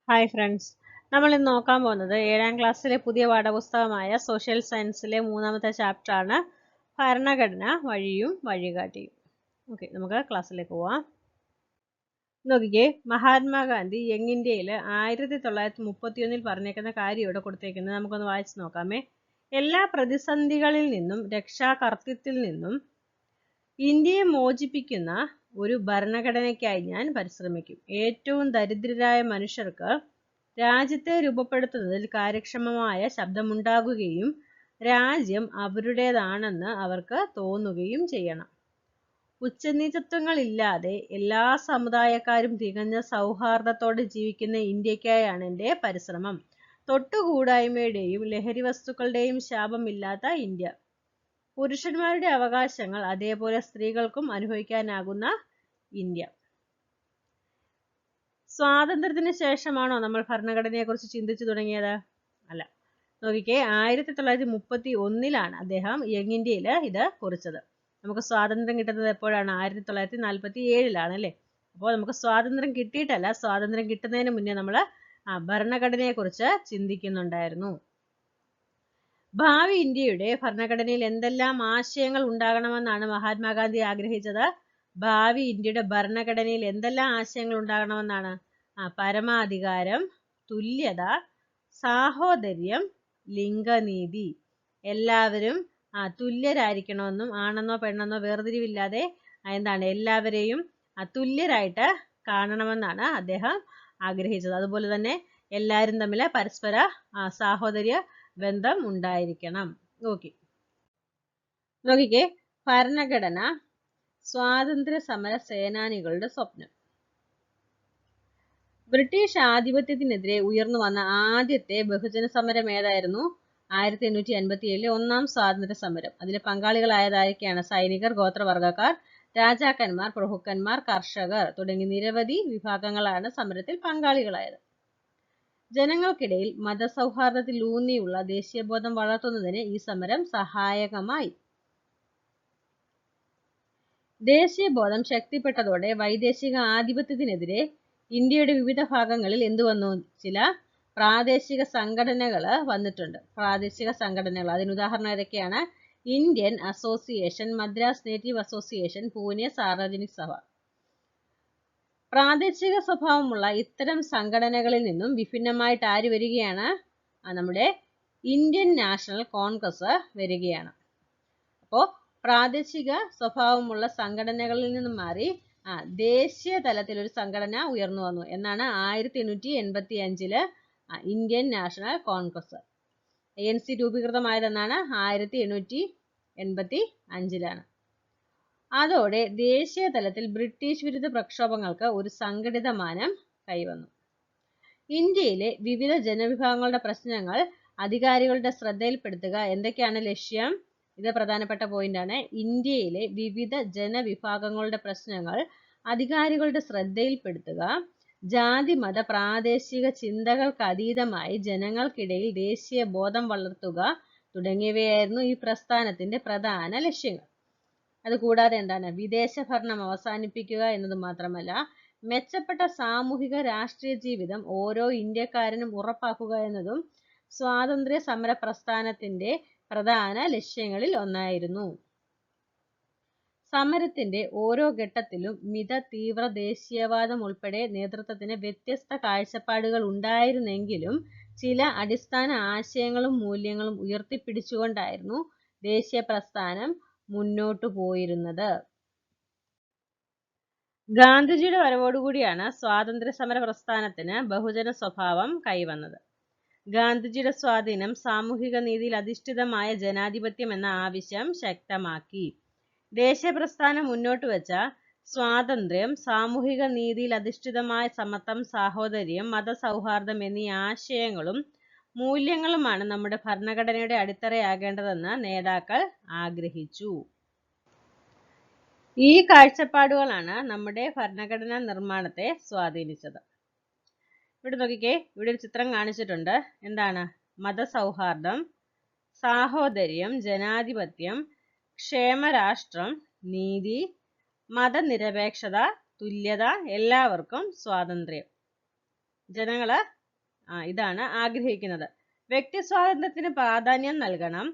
Hi friends, നമ്മൾ ഇന്ന് നോക്കാൻ പോകുന്നത് 7ാം ക്ലാസ്സിലെ പുതിയ പാഠപുസ്തകമായ സോഷ്യൽ സയൻസിലെ 3ാമത്തെ ചാപ്റ്ററാണ് ഭരണഘടന വഴിയും വഴികാട്ടിയും. ഓക്കെ, നമുക്ക് ക്ലാസ്സിലേക്ക് പോവാം. നോക്കിക്കേ, മഹാത്മാഗാന്ധി യങ് ഇന്ത്യയിൽ 1931 പറഞ്ഞേക്കുന്ന കാര്യം ഇവിടെ കൊടുത്തേക്കുന്നത് നമുക്കൊന്ന് വായിച്ചു നോക്കാമേ. എല്ലാ പ്രതിസന്ധികളിൽ നിന്നും രക്ഷാകർതൃത്വത്തിൽ നിന്നും ഇന്ത്യയെ മോചിപ്പിക്കുന്ന ഒരു ഭരണഘടനയ്ക്കായി ഞാൻ പരിശ്രമിക്കും. ഏറ്റവും ദരിദ്രരായ മനുഷ്യർക്ക് രാജ്യത്തെ രൂപപ്പെടുത്തുന്നതിൽ കാര്യക്ഷമമായ ശബ്ദമുണ്ടാകുകയും രാജ്യം അവരുടേതാണെന്ന് അവർക്ക് തോന്നുകയും ചെയ്യണം. ഉച്ചനീചത്വങ്ങളില്ലാതെ എല്ലാ സമുദായക്കാരും തികഞ്ഞ സൗഹാർദ്ദത്തോടെ ജീവിക്കുന്ന ഇന്ത്യക്കായാണ് എൻ്റെ പരിശ്രമം. തൊട്ടുകൂടായ്മയുടെയും ലഹരി വസ്തുക്കളുടെയും ശാപമില്ലാത്ത ഇന്ത്യ. പുരുഷന്മാരുടെ അവകാശങ്ങൾ അതേപോലെ സ്ത്രീകൾക്കും അനുഭവിക്കാനാകുന്ന ഇന്ത്യ. സ്വാതന്ത്ര്യത്തിന് ശേഷമാണോ നമ്മൾ ഭരണഘടനയെക്കുറിച്ച് ചിന്തിച്ചു തുടങ്ങിയത്? അല്ല. നോക്കിക്കേ, 1931 അദ്ദേഹം യങ് ഇന്ത്യയിൽ ഇത് കുറിച്ചത്. നമുക്ക് സ്വാതന്ത്ര്യം കിട്ടുന്നത് എപ്പോഴാണ്? 1947 അല്ലേ? അപ്പോൾ നമുക്ക് സ്വാതന്ത്ര്യം കിട്ടിയിട്ടല്ല, സ്വാതന്ത്ര്യം കിട്ടുന്നതിന് മുന്നേ നമ്മൾ ഭരണഘടനയെക്കുറിച്ച് ചിന്തിക്കുന്നുണ്ടായിരുന്നു. ഭാവി ഇന്ത്യയുടെ ഭരണഘടനയിൽ എന്തെല്ലാം ആശയങ്ങൾ ഉണ്ടാകണമെന്നാണ് മഹാത്മാഗാന്ധി ആഗ്രഹിച്ചത്? ഭാവി ഇന്ത്യയുടെ ഭരണഘടനയിൽ എന്തെല്ലാം ആശയങ്ങൾ ഉണ്ടാകണമെന്നാണ്? പരമാധികാരം, തുല്യത, സാഹോദര്യം, ലിംഗനീതി. എല്ലാവരും തുല്യരായിരിക്കണമെന്നും ആണെന്നോ പെണ്ണെന്നോ വേർതിരിവില്ലാതെ എല്ലാവരെയും തുല്യരായിട്ട് കാണണമെന്നാണ് അദ്ദേഹം ആഗ്രഹിച്ചത്. അതുപോലെ തന്നെ എല്ലാവരും തമ്മിൽ പരസ്പര സാഹോദര്യ ബന്ധം ഉണ്ടായിരിക്കണം. നോക്കിക്കേ, ഭരണഘടന സ്വാതന്ത്ര്യ സമര സേനാനികളുടെ സ്വപ്നം. ബ്രിട്ടീഷ് ആധിപത്യത്തിനെതിരെ ഉയർന്നു വന്ന ആദ്യത്തെ ബഹുജന സമരം ഏതായിരുന്നു? 1857 ഒന്നാം സ്വാതന്ത്ര്യ സമരം. അതിൽ പങ്കാളികളായതാരൊക്കെയാണ്? സൈനികർ, ഗോത്രവർഗക്കാർ, രാജാക്കന്മാർ, പ്രഭുക്കന്മാർ, കർഷകർ തുടങ്ങി നിരവധി വിഭാഗങ്ങളാണ് സമരത്തിൽ പങ്കാളികളായത്. ജനങ്ങൾക്കിടയിൽ മതസൗഹാർദ്ദത്തിൽ ഊന്നിയുള്ള ദേശീയബോധം വളർത്തുന്നതിന് ഈ സമരം സഹായകമായി. ദേശീയബോധം ശക്തിപ്പെട്ടതോടെ വൈദേശിക ആധിപത്യത്തിനെതിരെ ഇന്ത്യയുടെ വിവിധ ഭാഗങ്ങളിൽ എന്തു വന്നു? ചില പ്രാദേശിക സംഘടനകൾ വന്നിട്ടുണ്ട്. പ്രാദേശിക സംഘടനകൾ, അതിന് ഉദാഹരണം ഏതൊക്കെയാണ്? Indian association, Madras native association, Pune Sarvajanik സഭ. പ്രാദേശിക സ്വഭാവമുള്ള ഇത്തരം സംഘടനകളിൽ നിന്നും വിഭിന്നമായിട്ട് ആര് വരികയാണ്? നമ്മുടെ ഇന്ത്യൻ നാഷണൽ കോൺഗ്രസ് വരികയാണ്. അപ്പോൾ പ്രാദേശിക സ്വഭാവമുള്ള സംഘടനകളിൽ നിന്നും മാറി ദേശീയ തലത്തിൽ ഒരു സംഘടന ഉയർന്നു വന്നു. എന്നാണ്? 1885 ഇന്ത്യൻ നാഷണൽ കോൺഗ്രസ്. ANC രൂപീകൃതമായതെന്നാണ്? 1885. അതോടെ ദേശീയ തലത്തിൽ ബ്രിട്ടീഷ് വിരുദ്ധ പ്രക്ഷോഭങ്ങൾക്ക് ഒരു സംഘടിത മാനം കൈവന്നു. ഇന്ത്യയിലെ വിവിധ ജനവിഭാഗങ്ങളുടെ പ്രശ്നങ്ങൾ അധികാരികളുടെ ശ്രദ്ധയിൽപ്പെടുത്തുക. എന്തൊക്കെയാണ് ലക്ഷ്യം? ഇത് പ്രധാനപ്പെട്ട പോയിന്റാണ്. ഇന്ത്യയിലെ വിവിധ ജനവിഭാഗങ്ങളുടെ പ്രശ്നങ്ങൾ അധികാരികളുടെ ശ്രദ്ധയിൽപ്പെടുത്തുക, ജാതി മത പ്രാദേശിക ചിന്തകൾക്ക് അതീതമായി ജനങ്ങൾക്കിടയിൽ ദേശീയ ബോധം വളർത്തുക തുടങ്ങിയവയായിരുന്നു ഈ പ്രസ്ഥാനത്തിന്റെ പ്രധാന ലക്ഷ്യങ്ങൾ. അതുകൂടാതെ വിദേശ ഭരണം അവസാനിപ്പിക്കുക എന്നത് മാത്രമല്ല, മെച്ചപ്പെട്ട സാമൂഹിക രാഷ്ട്രീയ ജീവിതം ഓരോ ഇന്ത്യക്കാരനും ഉറപ്പാക്കുക എന്നതും സ്വാതന്ത്ര്യ സമര പ്രസ്ഥാനത്തിന്റെ പ്രധാന ലക്ഷ്യങ്ങളിൽ ഒന്നായിരുന്നു. സമരത്തിന്റെ ഓരോ ഘട്ടത്തിലും മിത തീവ്ര ദേശീയവാദം ഉൾപ്പെടെ നേതൃത്വത്തിന് വ്യത്യസ്ത കാഴ്ചപ്പാടുകൾ ഉണ്ടായിരുന്നെങ്കിലും ചില അടിസ്ഥാന ആശയങ്ങളും മൂല്യങ്ങളും ഉയർത്തിപ്പിടിച്ചുകൊണ്ടായിരുന്നു ദേശീയ പ്രസ്ഥാനം മുന്നോട്ടു പോയിരുന്നത്. ഗാന്ധിജിയുടെ വരവോടുകൂടിയാണ് സ്വാതന്ത്ര്യ സമര പ്രസ്ഥാനത്തിന് ബഹുജന സ്വഭാവം കൈവന്നത്. ഗാന്ധിജിയുടെ സ്വാധീനം സാമൂഹിക നീതിയിൽ അധിഷ്ഠിതമായ ജനാധിപത്യം എന്ന ആവശ്യം ശക്തമാക്കി. ദേശീയ പ്രസ്ഥാനം മുന്നോട്ട് വെച്ച സ്വാതന്ത്ര്യം, സാമൂഹിക നീതിയിൽ അധിഷ്ഠിതമായ സമത്വം, സാഹോദര്യം, മതസൗഹാർദ്ദം എന്നീ ആശയങ്ങളും മൂല്യങ്ങളുമാണ് നമ്മുടെ ഭരണഘടനയുടെ അടിത്തറയാകേണ്ടതെന്ന് നേതാക്കൾ ആഗ്രഹിച്ചു. ഈ കാഴ്ചപ്പാടുകളാണ് നമ്മുടെ ഭരണഘടനാ നിർമ്മാണത്തെ സ്വാധീനിച്ചത്. ഇവിടെ നോക്കിക്കേ, ഇവിടെ ഒരു ചിത്രം കാണിച്ചിട്ടുണ്ട്. എന്താണ്? മതസൗഹാർദ്ദം, സാഹോദര്യം, ജനാധിപത്യം, ക്ഷേമരാഷ്ട്രം, നീതി, മതനിരപേക്ഷത, തുല്യത, എല്ലാവർക്കും സ്വാതന്ത്ര്യം. ജനങ്ങള് ഇതാണ് ആഗ്രഹിക്കുന്നത്. വ്യക്തി സ്വാതന്ത്ര്യത്തിന് പ്രാധാന്യം നൽകണം,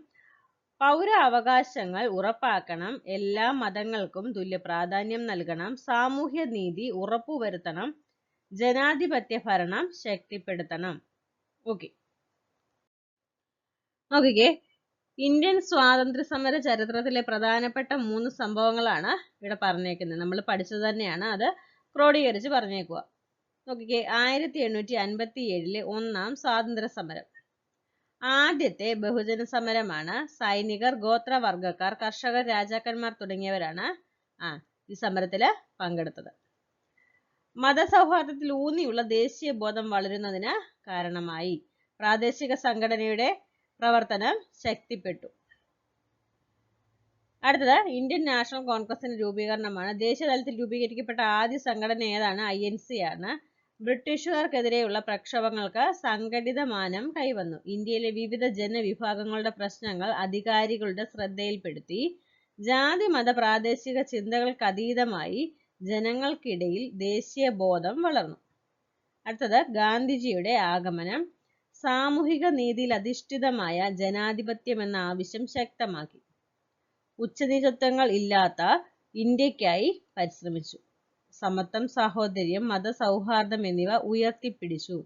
പൗര അവകാശങ്ങൾ ഉറപ്പാക്കണം, എല്ലാ മതങ്ങൾക്കും തുല്യ പ്രാധാന്യം നൽകണം, സാമൂഹ്യ നീതി ഉറപ്പുവരുത്തണം, ജനാധിപത്യ ഭരണം ശക്തിപ്പെടുത്തണം. ഓക്കെ, നോക്കിക്കേ, ഇന്ത്യൻ സ്വാതന്ത്ര്യ സമര ചരിത്രത്തിലെ പ്രധാനപ്പെട്ട 3 സംഭവങ്ങളാണ് ഇവിടെ പറഞ്ഞേക്കുന്നത്. നമ്മൾ പഠിച്ചത് തന്നെയാണ്, അത് ക്രോഡീകരിച്ച് പറഞ്ഞേക്കുക. നോക്കിക്കേ, 1857 ഒന്നാം സ്വാതന്ത്ര്യ സമരം. ആദ്യത്തെ ബഹുജന സമരമാണ്. സൈനികർ, ഗോത്രവർഗക്കാർ, കർഷകർ, രാജാക്കന്മാർ തുടങ്ങിയവരാണ് ഈ സമരത്തിൽ പങ്കെടുത്തത്. മതസൗഹാർദ്ദത്തിൽ ഊന്നിയുള്ള ദേശീയ ബോധം വളരുന്നതിന് കാരണമായി. പ്രാദേശിക സംഘടനയുടെ പ്രവർത്തനം ശക്തിപ്പെട്ടു. അടുത്തത് ഇന്ത്യൻ നാഷണൽ കോൺഗ്രസിന്റെ രൂപീകരണമാണ്. ദേശീയ തലത്തിൽ രൂപീകരിക്കപ്പെട്ട ആദ്യ സംഘടന ഏതാണ്? INC ആണ്. ബ്രിട്ടീഷുകാർക്കെതിരെയുള്ള പ്രക്ഷോഭങ്ങൾക്ക് സംഘടിത മാനം കൈവന്നു. ഇന്ത്യയിലെ വിവിധ ജനവിഭാഗങ്ങളുടെ പ്രശ്നങ്ങൾ അധികാരികളുടെ ശ്രദ്ധയിൽപ്പെടുത്തി. ജാതി മത പ്രാദേശിക ചിന്തകൾക്ക് അതീതമായി ജനങ്ങൾക്കിടയിൽ ദേശീയ ബോധം വളർന്നു. അടുത്തത് ഗാന്ധിജിയുടെ ആഗമനം. സാമൂഹിക നീതിയിൽ അധിഷ്ഠിതമായ ജനാധിപത്യം എന്ന ആവശ്യം ശക്തമാക്കി. ഉച്ചനീചത്വങ്ങൾ ഇല്ലാത്ത ഇന്ത്യക്കായി പരിശ്രമിച്ചു. സമത്വം, സാഹോദര്യം, മതസൗഹാർദ്ദം എന്നിവ ഉയർത്തിപ്പിടിച്ചു.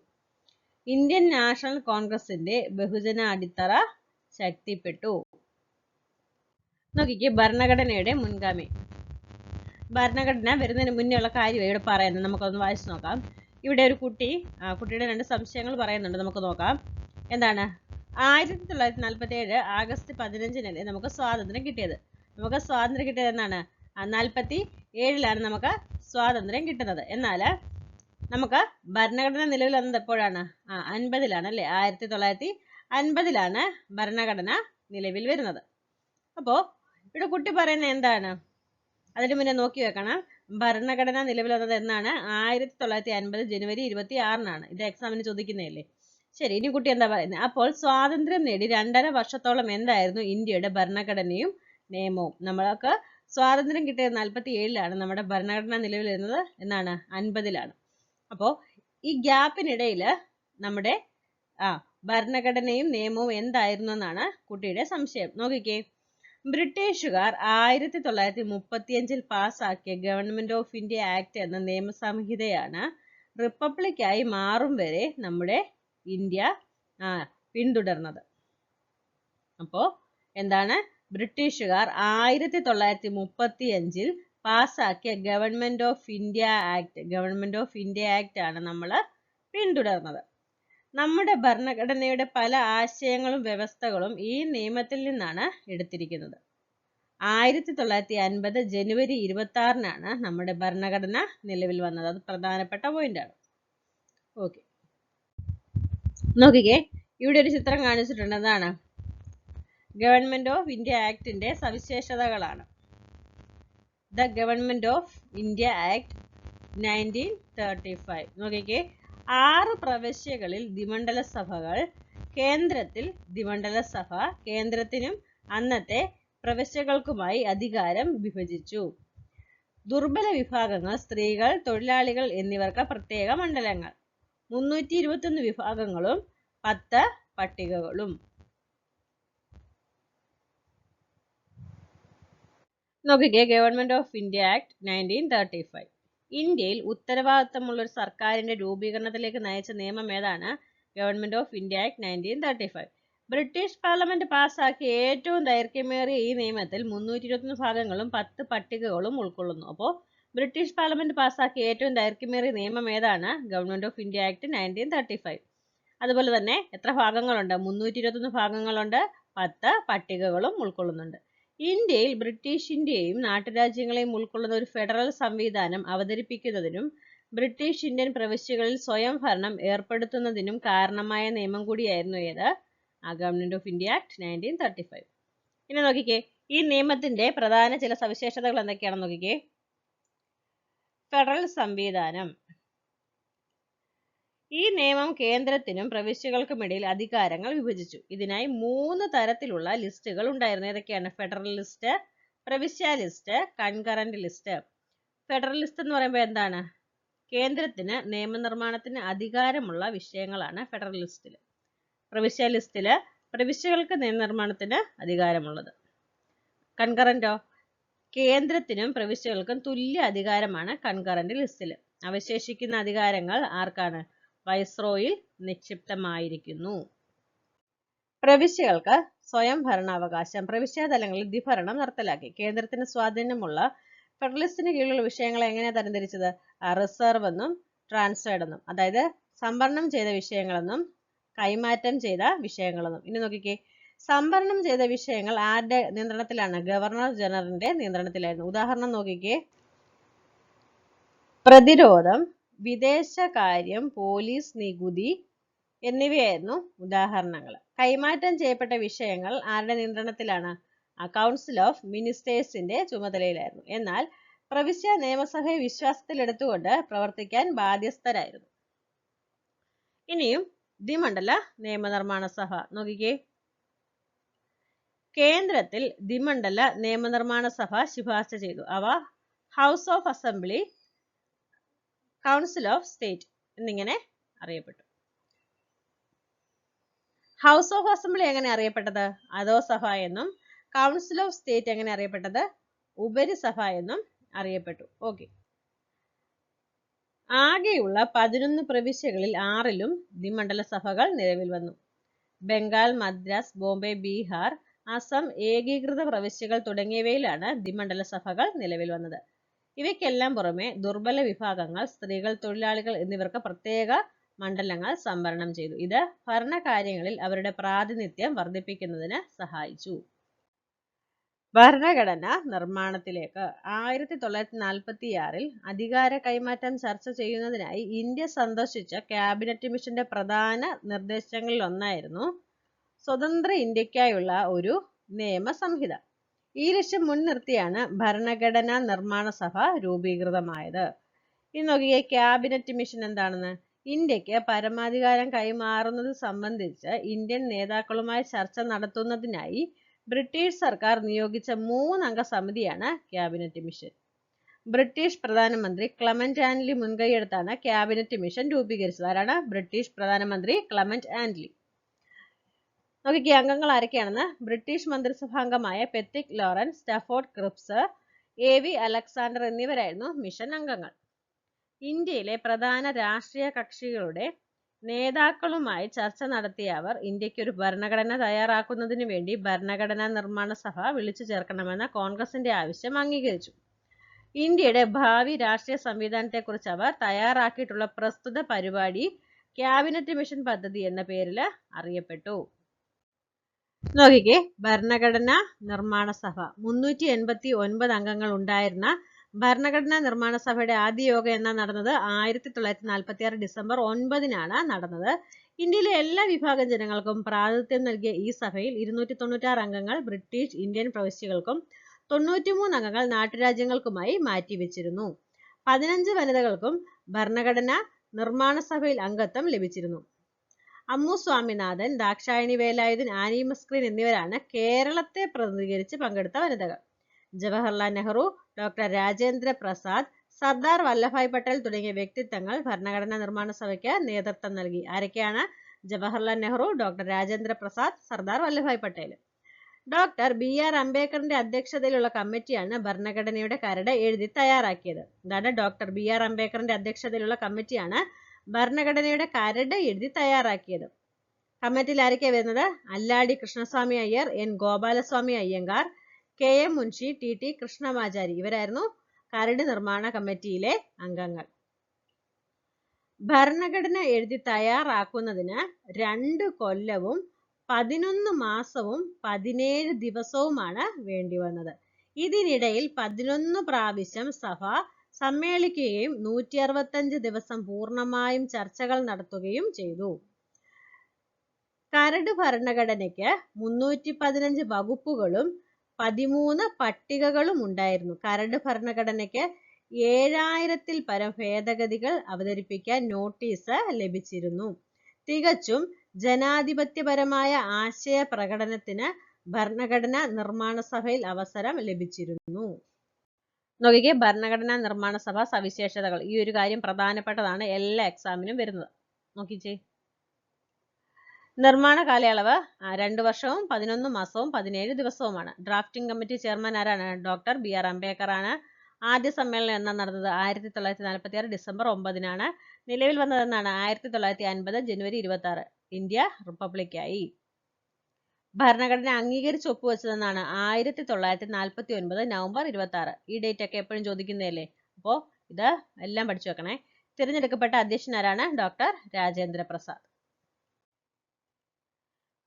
ഇന്ത്യൻ നാഷണൽ കോൺഗ്രസിന്റെ ബഹുജന അടിത്തറ ശക്തിപ്പെട്ടു. നോക്കിക്കേ, ഭരണഘടനയുടെ മുൻഗാമി. ഭരണഘടന വരുന്നതിന് മുന്നേ ഉള്ള കാര്യം ഇവിടെ പറയുന്നത്, നമുക്കൊന്ന് വായിച്ചു നോക്കാം. ഇവിടെ ഒരു കുട്ടിയുടെ 2 സംശയങ്ങൾ പറയുന്നുണ്ട്, നമുക്ക് നോക്കാം. എന്താണ്? 1947 ആഗസ്റ്റ് 15-നല്ലേ നമുക്ക് സ്വാതന്ത്ര്യം കിട്ടിയത്. നമുക്ക് സ്വാതന്ത്ര്യം കിട്ടിയത് എന്നാണ്? 47-ലാണ് നമുക്ക് സ്വാതന്ത്ര്യം കിട്ടുന്നത്. എന്നാൽ നമുക്ക് ഭരണഘടന നിലവിൽ വന്നത് എപ്പോഴാണ്? 50-ലാണ് അല്ലേ? 1950-ലാണ് ഭരണഘടന നിലവിൽ വരുന്നത്. അപ്പോൾ ഇവിടെ കുട്ടി പറയുന്നത് എന്താണ്? അതിന് മുന്നേ നോക്കി വെക്കണം. ഭരണഘടന നിലവിൽ വന്നത് എന്നാണ്? 1950 ജനുവരി 26-നാണ്. ഇത് എക്സാമിന് ചോദിക്കുന്നതല്ലേ. ശരി, ഇനി കുട്ടി എന്താ പറയുന്നത്? അപ്പോൾ സ്വാതന്ത്ര്യം നേടി 2.5 വർഷത്തോളം എന്തായിരുന്നു ഇന്ത്യയുടെ ഭരണഘടനയും നിയമവും? നമ്മൾക്ക് സ്വാതന്ത്ര്യം കിട്ടിയത് 47-ലാണ്. നമ്മുടെ ഭരണഘടന നിലവിൽ വരുന്നത് എന്നാണ്? 50-ലാണ്. അപ്പോൾ ഈ ഗ്യാപ്പിനിടയിൽ നമ്മുടെ ഭരണഘടനയും നിയമവും എന്തായിരുന്നു എന്നാണ് കുട്ടിയുടെ സംശയം. നോക്കിക്കേ, ബ്രിട്ടീഷുകാർ 1935-ൽ പാസാക്കിയ ഗവൺമെന്റ് ഓഫ് ഇന്ത്യ ആക്ട് എന്ന നിയമസംഹിതയാണ് റിപ്പബ്ലിക്കായി മാറും വരെ നമ്മുടെ ഇന്ത്യ പിന്തുടർന്നത്. അപ്പോൾ എന്താണ്? ബ്രിട്ടീഷുകാർ 1935-ൽ പാസാക്കിയ ഗവൺമെന്റ് ഓഫ് ഇന്ത്യ ആക്ട് ആണ് നമ്മൾ പിന്തുടർന്നത്. നമ്മുടെ ഭരണഘടനയുടെ പല ആശയങ്ങളും വ്യവസ്ഥകളും ഈ നിയമത്തിൽ നിന്നാണ് എടുത്തിരിക്കുന്നത്. 1950 ജനുവരി 26-നാണ് നമ്മുടെ ഭരണഘടന നിലവിൽ വന്നത്. അത് പ്രധാനപ്പെട്ട പോയിന്റാണ്. ഓക്കെ, നോക്കിക്കേ, ഇവിടെ ഒരു ചിത്രം കാണിച്ചിട്ടുണ്ട്. എന്താണ്? ഗവൺമെന്റ് ഓഫ് ഇന്ത്യ ആക്ടിന്റെ സവിശേഷതകളാണ്. The government of India act 1935. നോക്കിക്കേ, 6 പ്രവിശ്യകളിൽ ദ്വിമണ്ഡല സഭകൾ, കേന്ദ്രത്തിൽ ദ്വിമണ്ഡല സഭ. കേന്ദ്രത്തിനും അന്നത്തെ പ്രവിശ്യകൾക്കുമായി അധികാരം വിഭജിച്ചു. ദുർബല വിഭാഗങ്ങൾ, സ്ത്രീകൾ, തൊഴിലാളികൾ എന്നിവർക്ക് പ്രത്യേക മണ്ഡലങ്ങൾ. 321 വിഭാഗങ്ങളും 10 പട്ടികകളും. നോക്കിക്കേ, ഗവൺമെന്റ് ഓഫ് ഇന്ത്യ ആക്ട് 1935. ഇന്ത്യയിൽ ഉത്തരവാദിത്തമുള്ള ഒരു സർക്കാരിന്റെ രൂപീകരണത്തിലേക്ക് നയിച്ച നിയമം ഏതാണ്? Government of India act 1935. British parliament പാസാക്കിയ ഏറ്റവും ദൈർഘ്യമേറിയ ഈ നിയമത്തിൽ 321 ഭാഗങ്ങളും 10 പട്ടികകളും ഉൾക്കൊള്ളുന്നു. അപ്പോൾ ബ്രിട്ടീഷ് പാർലമെന്റ് പാസാക്കിയ ഏറ്റവും ദൈർഘ്യമേറിയ നിയമം ഏതാണ്? Government of India act 1935. അതുപോലെ തന്നെ എത്ര ഭാഗങ്ങളുണ്ട്? 321 ഭാഗങ്ങളുണ്ട്, 10 പട്ടികകളും ഉൾക്കൊള്ളുന്നുണ്ട്. ഇന്ത്യയിൽ ബ്രിട്ടീഷ് ഇന്ത്യയും നാട്ടുരാജ്യങ്ങളെയും ഉൾക്കൊള്ളുന്ന ഒരു ഫെഡറൽ സംവിധാനം അവതരിപ്പിക്കുന്നതിനും ബ്രിട്ടീഷ് ഇന്ത്യൻ പ്രവിശ്യകളിൽ സ്വയം ഭരണം ഏർപ്പെടുത്തുന്നതിനും കാരണമായ നിയമം കൂടിയായിരുന്നു ഏത്? Government of India act 1935. ഇനി നോക്കിക്കേ, ഈ നിയമത്തിന്റെ പ്രധാന ചില സവിശേഷതകൾ എന്തൊക്കെയാണെന്ന് നോക്കിക്കേ. ഫെഡറൽ സംവിധാനം. ഈ നിയമം കേന്ദ്രത്തിനും പ്രവിശ്യകൾക്കുമിടയിൽ അധികാരങ്ങൾ വിഭജിച്ചു. ഇതിനായി 3 തരത്തിലുള്ള ലിസ്റ്റുകൾ ഉണ്ടായിരുന്നു. ഏതൊക്കെയാണ്? ഫെഡറൽ ലിസ്റ്റ്, പ്രവിശ്യ list, concurrent list. Federal list എന്ന് പറയുമ്പോൾ എന്താണ്? കേന്ദ്രത്തിന് നിയമനിർമ്മാണത്തിന് അധികാരമുള്ള വിഷയങ്ങളാണ് ഫെഡറൽ ലിസ്റ്റിൽ. പ്രവിശ്യ ലിസ്റ്റില് പ്രവിശ്യകൾക്ക് നിയമനിർമ്മാണത്തിന് അധികാരമുള്ളത്. കൺകറന്റോ? കേന്ദ്രത്തിനും പ്രവിശ്യകൾക്കും തുല്യ അധികാരമാണ് കൺകറന്റ് ലിസ്റ്റിൽ. അവശേഷിക്കുന്ന അധികാരങ്ങൾ ആർക്കാണ്? വൈസ്രോയിൽ നിക്ഷിപ്തമായിരിക്കുന്നു. പ്രവിശ്യകൾക്ക് സ്വയം ഭരണാവകാശം. പ്രവിശ്യാ തലങ്ങളിൽ ദ്വിഭരണം നിർത്തലാക്കി. കേന്ദ്രത്തിന് സ്വാധീനമുള്ള ഫെഡറലിസ്റ്റിന് കീഴിലുള്ള വിഷയങ്ങളെ എങ്ങനെയാണ് തരംതിരിച്ചത്? റിസർവ് എന്നും ട്രാൻസ്ഫേർഡ് എന്നും. അതായത് സംവരണം ചെയ്ത വിഷയങ്ങളെന്നും കൈമാറ്റം ചെയ്ത വിഷയങ്ങളെന്നും. ഇനി നോക്കിക്കേ, സംവരണം ചെയ്ത വിഷയങ്ങൾ ആരുടെ നിയന്ത്രണത്തിലാണ്? ഗവർണർ ജനറലിന്റെ നിയന്ത്രണത്തിലായിരുന്നു. ഉദാഹരണം നോക്കിക്കേ, പ്രതിരോധം, വിദേശകാര്യം, പോലീസ്, നികുതി എന്നിവയായിരുന്നു ഉദാഹരണങ്ങൾ. കൈമാറ്റം ചെയ്യപ്പെട്ട വിഷയങ്ങൾ ആരുടെ നിയന്ത്രണത്തിലാണ്? കൗൺസിൽ ഓഫ് മിനിസ്റ്റേഴ്സിന്റെ ചുമതലയിലായിരുന്നു. എന്നാൽ പ്രവിശ്യ നിയമസഭയെ വിശ്വാസത്തിലെടുത്തുകൊണ്ട് പ്രവർത്തിക്കാൻ ബാധ്യസ്ഥരായിരുന്നു. ഇനിയും ദ്വിമണ്ഡല നിയമനിർമ്മാണ സഭ നോക്കിക്കേ. കേന്ദ്രത്തിൽ ദ്വിമണ്ഡല നിയമനിർമ്മാണ സഭ ശുപാർശ ചെയ്തു. അവ house of assembly, council of state എന്നിങ്ങനെ അറിയപ്പെട്ടു. ഹൗസ് ഓഫ് അസംബ്ലി എങ്ങനെ അറിയപ്പെട്ടത്? അധോസഭ എന്നും കൗൺസിൽ ഓഫ് സ്റ്റേറ്റ് എങ്ങനെ അറിയപ്പെട്ടത്? ഉപരിസഭ എന്നും അറിയപ്പെട്ടു. ഓക്കെ. ആകെയുള്ള 11 പ്രവിശ്യകളിൽ 6ലും ദ്വിമണ്ഡല സഭകൾ നിലവിൽ വന്നു. ബംഗാൾ, മദ്രാസ്, ബോംബെ, ബീഹാർ, അസം, ഏകീകൃത പ്രവിശ്യകൾ തുടങ്ങിയവയിലാണ് ദ്വിമണ്ഡല സഭകൾ നിലവിൽ വന്നത്. ഇവയ്ക്കെല്ലാം പുറമെ ദുർബല വിഭാഗങ്ങൾ, സ്ത്രീകൾ, തൊഴിലാളികൾ എന്നിവർക്ക് പ്രത്യേക മണ്ഡലങ്ങൾ സംവരണം ചെയ്തു. ഇത് ഭരണകാര്യങ്ങളിൽ അവരുടെ പ്രാതിനിധ്യം വർദ്ധിപ്പിക്കുന്നതിന് സഹായിച്ചു. ഭരണഘടന നിർമ്മാണത്തിലേക്ക് 1946-ൽ അധികാര കൈമാറ്റം ചർച്ച ചെയ്യുന്നതിനായി ഇന്ത്യ സന്ദർശിച്ച ക്യാബിനറ്റ് മിഷന്റെ പ്രധാന നിർദ്ദേശങ്ങളിലൊന്നായിരുന്നു സ്വതന്ത്ര ഇന്ത്യക്കായുള്ള ഒരു നിയമസംഹിത. ഈ ലക്ഷ്യം മുൻനിർത്തിയാണ് ഭരണഘടനാ നിർമ്മാണ സഭ രൂപീകൃതമായത്. ഇനി നോക്കിയേ, ക്യാബിനറ്റ് മിഷൻ എന്താണെന്ന്. ഇന്ത്യക്ക് പരമാധികാരം കൈമാറുന്നത് സംബന്ധിച്ച് ഇന്ത്യൻ നേതാക്കളുമായി ചർച്ച നടത്തുന്നതിനായി ബ്രിട്ടീഷ് സർക്കാർ നിയോഗിച്ച 3 അംഗ സമിതിയാണ് ക്യാബിനറ്റ് മിഷൻ. ബ്രിട്ടീഷ് പ്രധാനമന്ത്രി ക്ലെമന്റ് ആറ്റ്ലി മുൻകൈയെടുത്താണ് ക്യാബിനറ്റ് മിഷൻ രൂപീകരിച്ചത്. ആരാണ്? ബ്രിട്ടീഷ് പ്രധാനമന്ത്രി ക്ലെമന്റ് ആറ്റ്ലി. നോക്കിക്കേ, അംഗങ്ങൾ ആരൊക്കെയാണെന്ന്. ബ്രിട്ടീഷ് മന്ത്രിസഭാംഗമായ Pethick Lawrence, Stafford Cripps, AV Alexander എന്നിവരായിരുന്നു മിഷൻ അംഗങ്ങൾ. ഇന്ത്യയിലെ പ്രധാന രാഷ്ട്രീയ കക്ഷികളുടെ നേതാക്കളുമായി ചർച്ച നടത്തിയ അവർ ഇന്ത്യക്ക് ഒരു ഭരണഘടന തയ്യാറാക്കുന്നതിന് വേണ്ടി ഭരണഘടനാ നിർമ്മാണ സഭ വിളിച്ചു ചേർക്കണമെന്ന കോൺഗ്രസിന്റെ ആവശ്യം അംഗീകരിച്ചു. ഇന്ത്യയുടെ ഭാവി രാഷ്ട്രീയ സംവിധാനത്തെക്കുറിച്ച് അവർ തയ്യാറാക്കിയിട്ടുള്ള പ്രസ്തുത പരിപാടി ക്യാബിനറ്റ് മിഷൻ പദ്ധതി എന്ന പേരിൽ അറിയപ്പെട്ടു. നോക്കിക്കേ, ഭരണഘടനാ നിർമ്മാണ സഭ 389 അംഗങ്ങൾ ഉണ്ടായിരുന്ന ഭരണഘടനാ നിർമ്മാണ സഭയുടെ ആദ്യ യോഗം എന്നാ നടന്നത്? 1946 ഡിസംബർ 9-നാണ് നടന്നത്. ഇന്ത്യയിലെ എല്ലാ വിഭാഗം ജനങ്ങൾക്കും പ്രാതിനിധ്യം നൽകിയ ഈ സഭയിൽ 296 അംഗങ്ങൾ ബ്രിട്ടീഷ് ഇന്ത്യൻ പ്രവിശ്യകൾക്കും 93 അംഗങ്ങൾ നാട്ടുരാജ്യങ്ങൾക്കുമായി മാറ്റിവെച്ചിരുന്നു. 15 വനിതകൾക്കും ഭരണഘടനാ നിർമ്മാണ സഭയിൽ അംഗത്വം ലഭിച്ചിരുന്നു. അമ്മു സ്വാമിനാഥൻ, ദാക്ഷായണി വേലായുധൻ, ആനി മസ്ക്രീൻ എന്നിവരാണ് കേരളത്തെ പ്രതിനിധീകരിച്ച് പങ്കെടുത്ത വനിതകൾ. ജവഹർലാൽ നെഹ്റു, ഡോക്ടർ രാജേന്ദ്ര പ്രസാദ്, സർദാർ വല്ലഭായ് പട്ടേൽ തുടങ്ങിയ വ്യക്തിത്വങ്ങൾ ഭരണഘടനാ നിർമ്മാണ സഭയ്ക്ക് നേതൃത്വം നൽകി. ആരൊക്കെയാണ്? Jawaharlal Nehru, doctor Rajendra Prasad, Sardar Vallabhbhai Patel. Doctor BR അംബേദ്കറിന്റെ അധ്യക്ഷതയിലുള്ള കമ്മിറ്റിയാണ് ഭരണഘടനയുടെ കരട് എഴുതി തയ്യാറാക്കിയത്. ഇതാണ് ഡോക്ടർ BR അംബേദ്കറിന്റെ അധ്യക്ഷതയിലുള്ള കമ്മിറ്റിയാണ് ഭരണഘടനയുടെ കരട് എഴുതി തയ്യാറാക്കിയത്. കമ്മിറ്റിയിൽ ആരൊക്കെയാണ് വരുന്നത്? Alladi Krishnaswamy Iyer, N Gopalaswamy Iyengar, KM Munshi, TT Krishnamachari. ഇവരായിരുന്നു കരട് നിർമ്മാണ കമ്മിറ്റിയിലെ അംഗങ്ങൾ. ഭരണഘടന എഴുതി തയ്യാറാക്കുന്നതിന് 2 കൊല്ലവും 11 മാസവും 17 ദിവസവുമാണ് വേണ്ടിവന്നത്. ഇതിനിടയിൽ 11 പ്രാവശ്യം സഭ സമ്മേളിക്കുകയും 165 ദിവസം പൂർണ്ണമായും ചർച്ചകൾ നടത്തുകയും ചെയ്തു. കരട് ഭരണഘടനയ്ക്ക് 315 വകുപ്പുകളും 13 പട്ടികകളും ഉണ്ടായിരുന്നു. കരട് ഭരണഘടനയ്ക്ക് 7000-ൽ പരം ഭേദഗതികൾ അവതരിപ്പിക്കാൻ നോട്ടീസ് ലഭിച്ചിരുന്നു. തികച്ചും ജനാധിപത്യപരമായ ആശയ പ്രകടനത്തിന് ഭരണഘടനാ നിർമ്മാണ സഭയിൽ അവസരം ലഭിച്ചിരുന്നു. നോക്കിക്കേ, ഭരണഘടനാ നിർമ്മാണ സഭ സവിശേഷതകൾ. ഈ ഒരു കാര്യം പ്രധാനപ്പെട്ടതാണ്, എല്ലാ എക്സാമിനും വരുന്നത്. നോക്കിച്ചേ, നിർമ്മാണ കാലയളവ് 2 വർഷവും 11 മാസവും 17 ദിവസവുമാണ്. ഡ്രാഫ്റ്റിംഗ് കമ്മിറ്റി ചെയർമാൻ ആരാണ്? ഡോക്ടർ BR അംബേദ്കർ ആണ്. ആദ്യ സമ്മേളനം എന്നാ നടന്നത്? 1946 ഡിസംബർ 9-നാണ്. നിലവിൽ വന്നതെന്നാണ്? 1950 ജനുവരി 26. ഇന്ത്യ റിപ്പബ്ലിക്കായി. ഭരണഘടന അംഗീകരിച്ച് ഒപ്പുവെച്ചതെന്നാണ്? 1949 നവംബർ 26. ഈ ഡേറ്റ് ഒക്കെ എപ്പോഴും ചോദിക്കുന്നതല്ലേ, അപ്പോൾ ഇത് എല്ലാം പഠിച്ചു വെക്കണേ. തിരഞ്ഞെടുക്കപ്പെട്ട അധ്യക്ഷൻ ആരാണ്? ഡോക്ടർ രാജേന്ദ്ര പ്രസാദ്.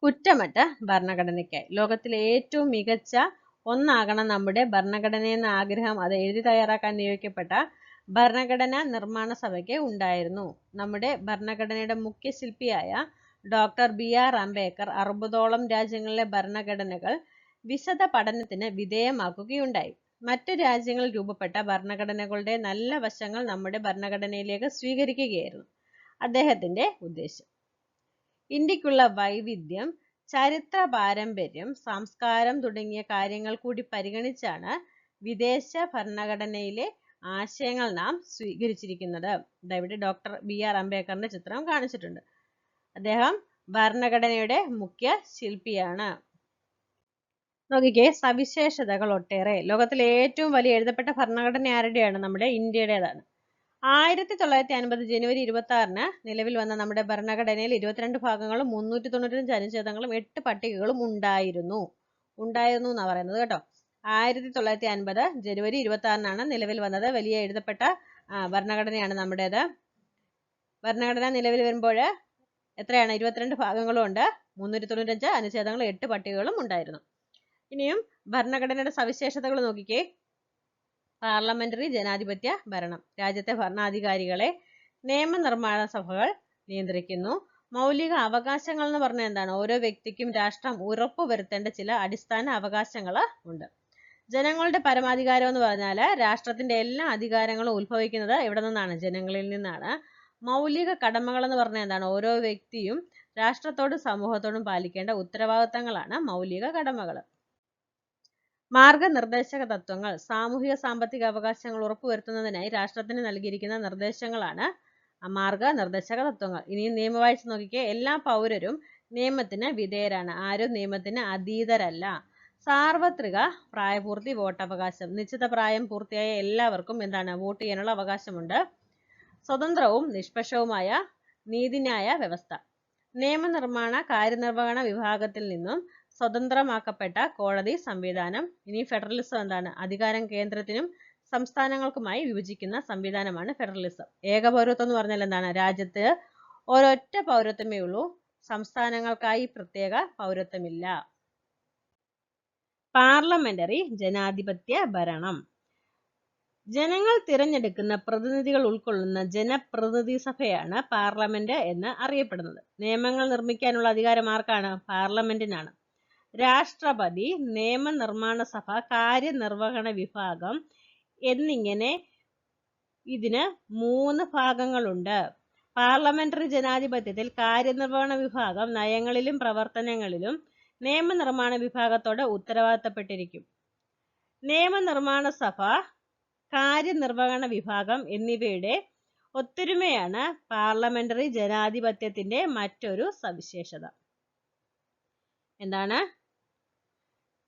കുറ്റമറ്റ ഭരണഘടനയ്ക്കായി ലോകത്തിലെ ഏറ്റവും മികച്ച ഒന്നാകണം നമ്മുടെ ഭരണഘടനയെന്ന ആഗ്രഹം അത് എഴുതി തയ്യാറാക്കാൻ നിയോഗിക്കപ്പെട്ട ഭരണഘടനാ നിർമ്മാണ സഭയ്ക്ക് ഉണ്ടായിരുന്നു. നമ്മുടെ ഭരണഘടനയുടെ മുഖ്യ ശില്പിയായ ഡോക്ടർ BR അംബേദ്കർ 60ഓളം രാജ്യങ്ങളിലെ ഭരണഘടനകൾ വിശദ പഠനത്തിന് വിധേയമാക്കുകയുണ്ടായി. മറ്റു രാജ്യങ്ങളിൽ രൂപപ്പെട്ട ഭരണഘടനകളുടെ നല്ല വശങ്ങൾ നമ്മുടെ ഭരണഘടനയിലേക്ക് സ്വീകരിക്കുകയായിരുന്നു അദ്ദേഹത്തിന്റെ ഉദ്ദേശം. ഇന്ത്യക്കുള്ള വൈവിധ്യം, ചരിത്ര പാരമ്പര്യം, സംസ്കാരം തുടങ്ങിയ കാര്യങ്ങൾ കൂടി പരിഗണിച്ചാണ് വിദേശ ഭരണഘടനയിലെ ആശയങ്ങൾ നാം സ്വീകരിച്ചിരിക്കുന്നത്. ഇവിടെ ഡോക്ടർ BR അംബേദ്കറിന്റെ ചിത്രം കാണിച്ചിട്ടുണ്ട്. അദ്ദേഹം ഭരണഘടനയുടെ മുഖ്യ ശില്പിയാണ്. നോക്കിക്കേ, സവിശേഷതകൾ ഒട്ടേറെ. ലോകത്തിലെ ഏറ്റവും വലിയ എഴുതപ്പെട്ട ഭരണഘടന ആരുടെയാണ്? നമ്മുടെ ഇന്ത്യയുടേതാണ്. 1950 ജനുവരി 26-ന് നിലവിൽ വന്ന നമ്മുടെ ഭരണഘടനയിൽ 22 ഭാഗങ്ങളും 395 അനുച്ഛേദങ്ങളും 8 പട്ടികകളും ഉണ്ടായിരുന്നു എന്നാ പറയുന്നത് കേട്ടോ. 1950 ജനുവരി 26-നാണ് നിലവിൽ വന്നത്. വലിയ എഴുതപ്പെട്ട ഭരണഘടനയാണ് നമ്മുടേത്. ഭരണഘടന നിലവിൽ വരുമ്പോൾ എത്രയാണ്? 22 ഭാഗങ്ങളും ഉണ്ട്, 395 അനുച്ഛേദങ്ങളും 8 പട്ടികകളും ഉണ്ടായിരുന്നു. ഇനിയും ഭരണഘടനയുടെ സവിശേഷതകൾ നോക്കിക്കേ. പാർലമെന്ററി ജനാധിപത്യ ഭരണം. രാജ്യത്തെ ഭരണാധികാരികളെ നിയമനിർമ്മാണ സഭകൾ നിയന്ത്രിക്കുന്നു. മൗലിക അവകാശങ്ങൾ എന്ന് പറഞ്ഞാൽ എന്താണ്? ഓരോ വ്യക്തിക്കും രാഷ്ട്രം ഉറപ്പുവരുത്തേണ്ട ചില അടിസ്ഥാന അവകാശങ്ങൾ ഉണ്ട്. ജനങ്ങളുടെ പരമാധികാരം എന്ന് പറഞ്ഞാൽ രാഷ്ട്രത്തിന്റെ എല്ലാ അധികാരങ്ങളും ഉത്ഭവിക്കുന്നത് എവിടെ നിന്നാണ്? ജനങ്ങളിൽ നിന്നാണ്. മൗലിക കടമകൾ എന്ന് പറഞ്ഞാൽ എന്താണ്? ഓരോ വ്യക്തിയും രാഷ്ട്രത്തോടും സമൂഹത്തോടും പാലിക്കേണ്ട ഉത്തരവാദിത്തങ്ങളാണ് മൗലിക കടമകൾ. മാർഗനിർദ്ദേശക തത്വങ്ങൾ. സാമൂഹിക സാമ്പത്തിക അവകാശങ്ങൾ ഉറപ്പുവരുത്തുന്നതിനായി രാഷ്ട്രത്തിന് നൽകിയിരിക്കുന്ന നിർദ്ദേശങ്ങളാണ് മാർഗനിർദ്ദേശക തത്വങ്ങൾ. ഇനി നിയമവാഴ്ച നോക്കിക്കേ. എല്ലാ പൗരരും നിയമത്തിന് വിധേയരാണ്. ആരും നിയമത്തിന് അതീതരല്ല. സാർവത്രിക പ്രായപൂർത്തി, വോട്ടവകാശം. നിശ്ചിത പ്രായം പൂർത്തിയായ എല്ലാവർക്കും എന്താണ്? വോട്ട് ചെയ്യാനുള്ള അവകാശമുണ്ട്. സ്വതന്ത്രവും നിഷ്പക്ഷവുമായ നീതിന്യായ വ്യവസ്ഥ. നിയമനിർമ്മാണ കാര്യനിർവഹണ വിഭാഗത്തിൽ നിന്നും സ്വതന്ത്രമാക്കപ്പെട്ട കോടതി സംവിധാനം. ഇനി ഫെഡറലിസം എന്താണ്? അധികാരം കേന്ദ്രത്തിനും സംസ്ഥാനങ്ങൾക്കുമായി വിഭജിക്കുന്ന സംവിധാനമാണ് ഫെഡറലിസം. ഏകപൗരത്വം എന്ന് പറഞ്ഞാൽ എന്താണ്? രാജ്യത്ത് ഒരൊറ്റ പൗരത്വമേ ഉള്ളൂ, സംസ്ഥാനങ്ങൾക്കായി പ്രത്യേക പൗരത്വമില്ല. പാർലമെന്ററി ജനാധിപത്യ ഭരണം. ജനങ്ങൾ തിരഞ്ഞെടുക്കുന്ന പ്രതിനിധികൾ ഉൾക്കൊള്ളുന്ന ജനപ്രതിനിധി സഭയാണ് പാർലമെന്റ് എന്ന് അറിയപ്പെടുന്നത്. നിയമങ്ങൾ നിർമ്മിക്കാനുള്ള അധികാരം ആർക്കാണ്? പാർലമെന്റിനാണ്. രാഷ്ട്രപതി, നിയമനിർമ്മാണ സഭ, കാര്യനിർവഹണ വിഭാഗം എന്നിങ്ങനെ ഇതിന് 3 ഭാഗങ്ങളുണ്ട്. പാർലമെന്ററി ജനാധിപത്യത്തിൽ കാര്യനിർവഹണ വിഭാഗം നയങ്ങളിലും പ്രവർത്തനങ്ങളിലും നിയമനിർമ്മാണ വിഭാഗത്തോട് ഉത്തരവാദിത്തപ്പെട്ടിരിക്കും. നിയമനിർമ്മാണ സഭ, കാര്യനിർവഹണ വിഭാഗം എന്നിവയുടെ ഒത്തൊരുമയാണ് പാർലമെന്ററി ജനാധിപത്യത്തിന്റെ മറ്റൊരു സവിശേഷത. എന്താണ്?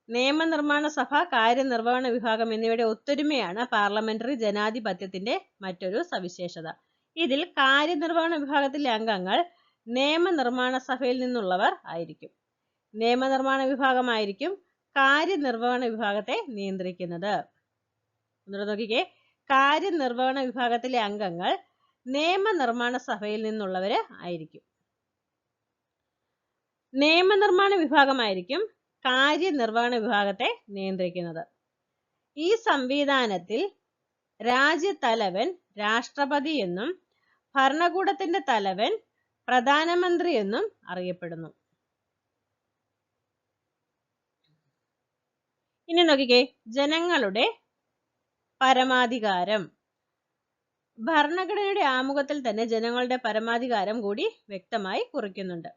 നിയമനിർമ്മാണ സഭ, കാര്യനിർവഹണ വിഭാഗം എന്നിവയുടെ ഒത്തൊരുമയാണ് പാർലമെന്ററി ജനാധിപത്യത്തിന്റെ മറ്റൊരു സവിശേഷത. ഇതിൽ കാര്യനിർവഹണ വിഭാഗത്തിലെ അംഗങ്ങൾ നിയമനിർമ്മാണ സഭയിൽ നിന്നുള്ളവർ ആയിരിക്കും. നിയമനിർമ്മാണ വിഭാഗമായിരിക്കും കാര്യനിർവഹണ വിഭാഗത്തെ നിയന്ത്രിക്കുന്നത്. ഒന്നുകൂടെ നോക്കിക്കേ. കാര്യനിർവഹണ വിഭാഗത്തിലെ അംഗങ്ങൾ നിയമനിർമ്മാണ സഭയിൽ നിന്നുള്ളവര് ആയിരിക്കും. നിയമനിർമ്മാണ വിഭാഗമായിരിക്കും കാര്യനിർവഹണ വിഭാഗത്തെ നിയന്ത്രിക്കുന്നത്. ഈ സംവിധാനത്തിൽ രാജ്യത്തലവൻ രാഷ്ട്രപതി എന്നും ഭരണകൂടത്തിന്റെ തലവൻ പ്രധാനമന്ത്രി എന്നും അറിയപ്പെടുന്നു. ഇനി നോക്കിക്കേ. ജനങ്ങളുടെ പരമാധികാരം. ഭരണഘടനയുടെ ആമുഖത്തിൽ തന്നെ ജനങ്ങളുടെ പരമാധികാരം കൂടി വ്യക്തമായി കുറിക്കുന്നുണ്ട്.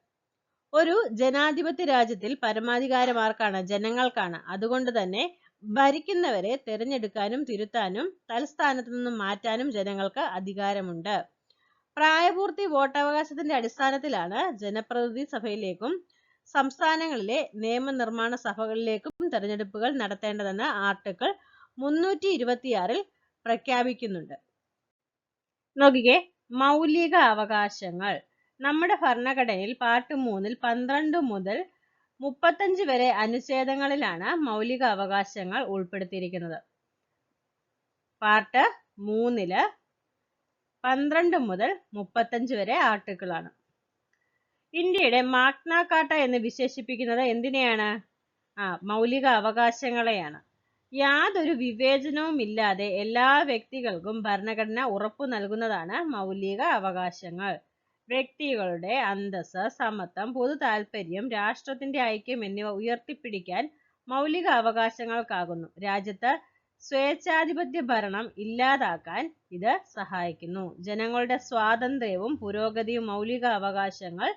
ഒരു ജനാധിപത്യ രാജ്യത്തിൽ പരമാധികാരം ആർക്കാണ്? ജനങ്ങൾക്കാണ്. അതുകൊണ്ട് തന്നെ ഭരിക്കുന്നവരെ തിരഞ്ഞെടുക്കാനും തിരുത്താനും തൽസ്ഥാനത്ത് നിന്നും മാറ്റാനും ജനങ്ങൾക്ക് അധികാരമുണ്ട്. പ്രായപൂർത്തി വോട്ടവകാശത്തിന്റെ അടിസ്ഥാനത്തിലാണ് ജനപ്രതിനിധി സഭയിലേക്കും സംസ്ഥാനങ്ങളിലെ നിയമനിർമ്മാണ സഭകളിലേക്കും തെരഞ്ഞെടുപ്പുകൾ നടത്തേണ്ടതെന്ന് ആർട്ടിക്കിൾ 326 പ്രഖ്യാപിക്കുന്നുണ്ട്. നോക്കിക്കേ, മൗലിക അവകാശങ്ങൾ. നമ്മുടെ ഭരണഘടനയിൽ പാർട്ട് 3 12 മുതൽ 35 വരെ അനുച്ഛേദങ്ങളിലാണ് മൗലിക അവകാശങ്ങൾ ഉൾപ്പെടുത്തിയിരിക്കുന്നത്. പാർട്ട് 3 12 മുതൽ 35 വരെ ആർട്ടിക്കിളാണ്. ഇന്ത്യയുടെ മാഗ്ന കാർട്ട എന്ന് വിശേഷിപ്പിക്കുന്നത് എന്തിനെയാണ്? മൗലിക അവകാശങ്ങളെയാണ്. യാതൊരു വിവേചനവും ഇല്ലാതെ എല്ലാ വ്യക്തികൾക്കും ഭരണഘടന ഉറപ്പു നൽകുന്നതാണ് മൗലിക അവകാശങ്ങൾ. വ്യക്തികളുടെ അന്തസ്സ്, സമത്വം, പൊതു താൽപര്യം, രാഷ്ട്രത്തിന്റെ ഐക്യം എന്നിവ ഉയർത്തിപ്പിടിക്കാൻ മൗലിക അവകാശങ്ങൾക്കാകുന്നു. രാജ്യത്ത് സ്വേച്ഛാധിപത്യ ഭരണം ഇല്ലാതാക്കാൻ ഇത് സഹായിക്കുന്നു. ജനങ്ങളുടെ സ്വാതന്ത്ര്യവും പുരോഗതിയും മൗലിക അവകാശങ്ങൾ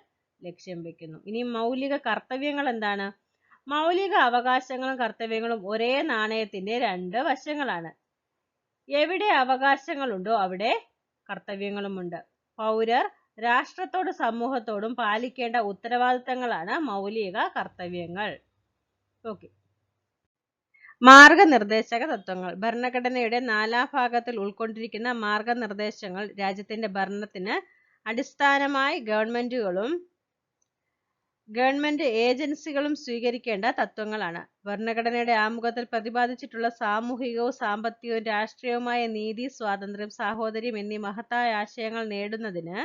ലക്ഷ്യം വെക്കുന്നു. ഇനി മൗലിക കർത്തവ്യങ്ങൾ എന്താണ്? മൗലിക അവകാശങ്ങളും കർത്തവ്യങ്ങളും ഒരേ നാണയത്തിന്റെ രണ്ട് വശങ്ങളാണ്. എവിടെ അവകാശങ്ങളുണ്ടോ അവിടെ കർത്തവ്യങ്ങളുമുണ്ട്. പൗരർ രാഷ്ട്രത്തോടും സമൂഹത്തോടും പാലിക്കേണ്ട ഉത്തരവാദിത്തങ്ങളാണ് മൗലിക കർത്തവ്യങ്ങൾ. ഓക്കെ. മാർഗനിർദ്ദേശക തത്വങ്ങൾ. ഭരണഘടനയുടെ 4-ാം ഭാഗത്തിൽ ഉൾക്കൊണ്ടിരിക്കുന്ന മാർഗനിർദ്ദേശങ്ങൾ രാജ്യത്തിന്റെ ഭരണത്തിന് അടിസ്ഥാനമായി ഗവൺമെന്റ് ഏജൻസികളും സ്വീകരിക്കേണ്ട തത്വങ്ങളാണ്. ഭരണഘടനയുടെ ആമുഖത്തിൽ പ്രതിപാദിച്ചിട്ടുള്ള സാമൂഹികവും സാമ്പത്തികവും രാഷ്ട്രീയവുമായ നീതി, സ്വാതന്ത്ര്യം, സാഹോദര്യം എന്നീ മഹത്തായ ആശയങ്ങൾ നേടുന്നതിന്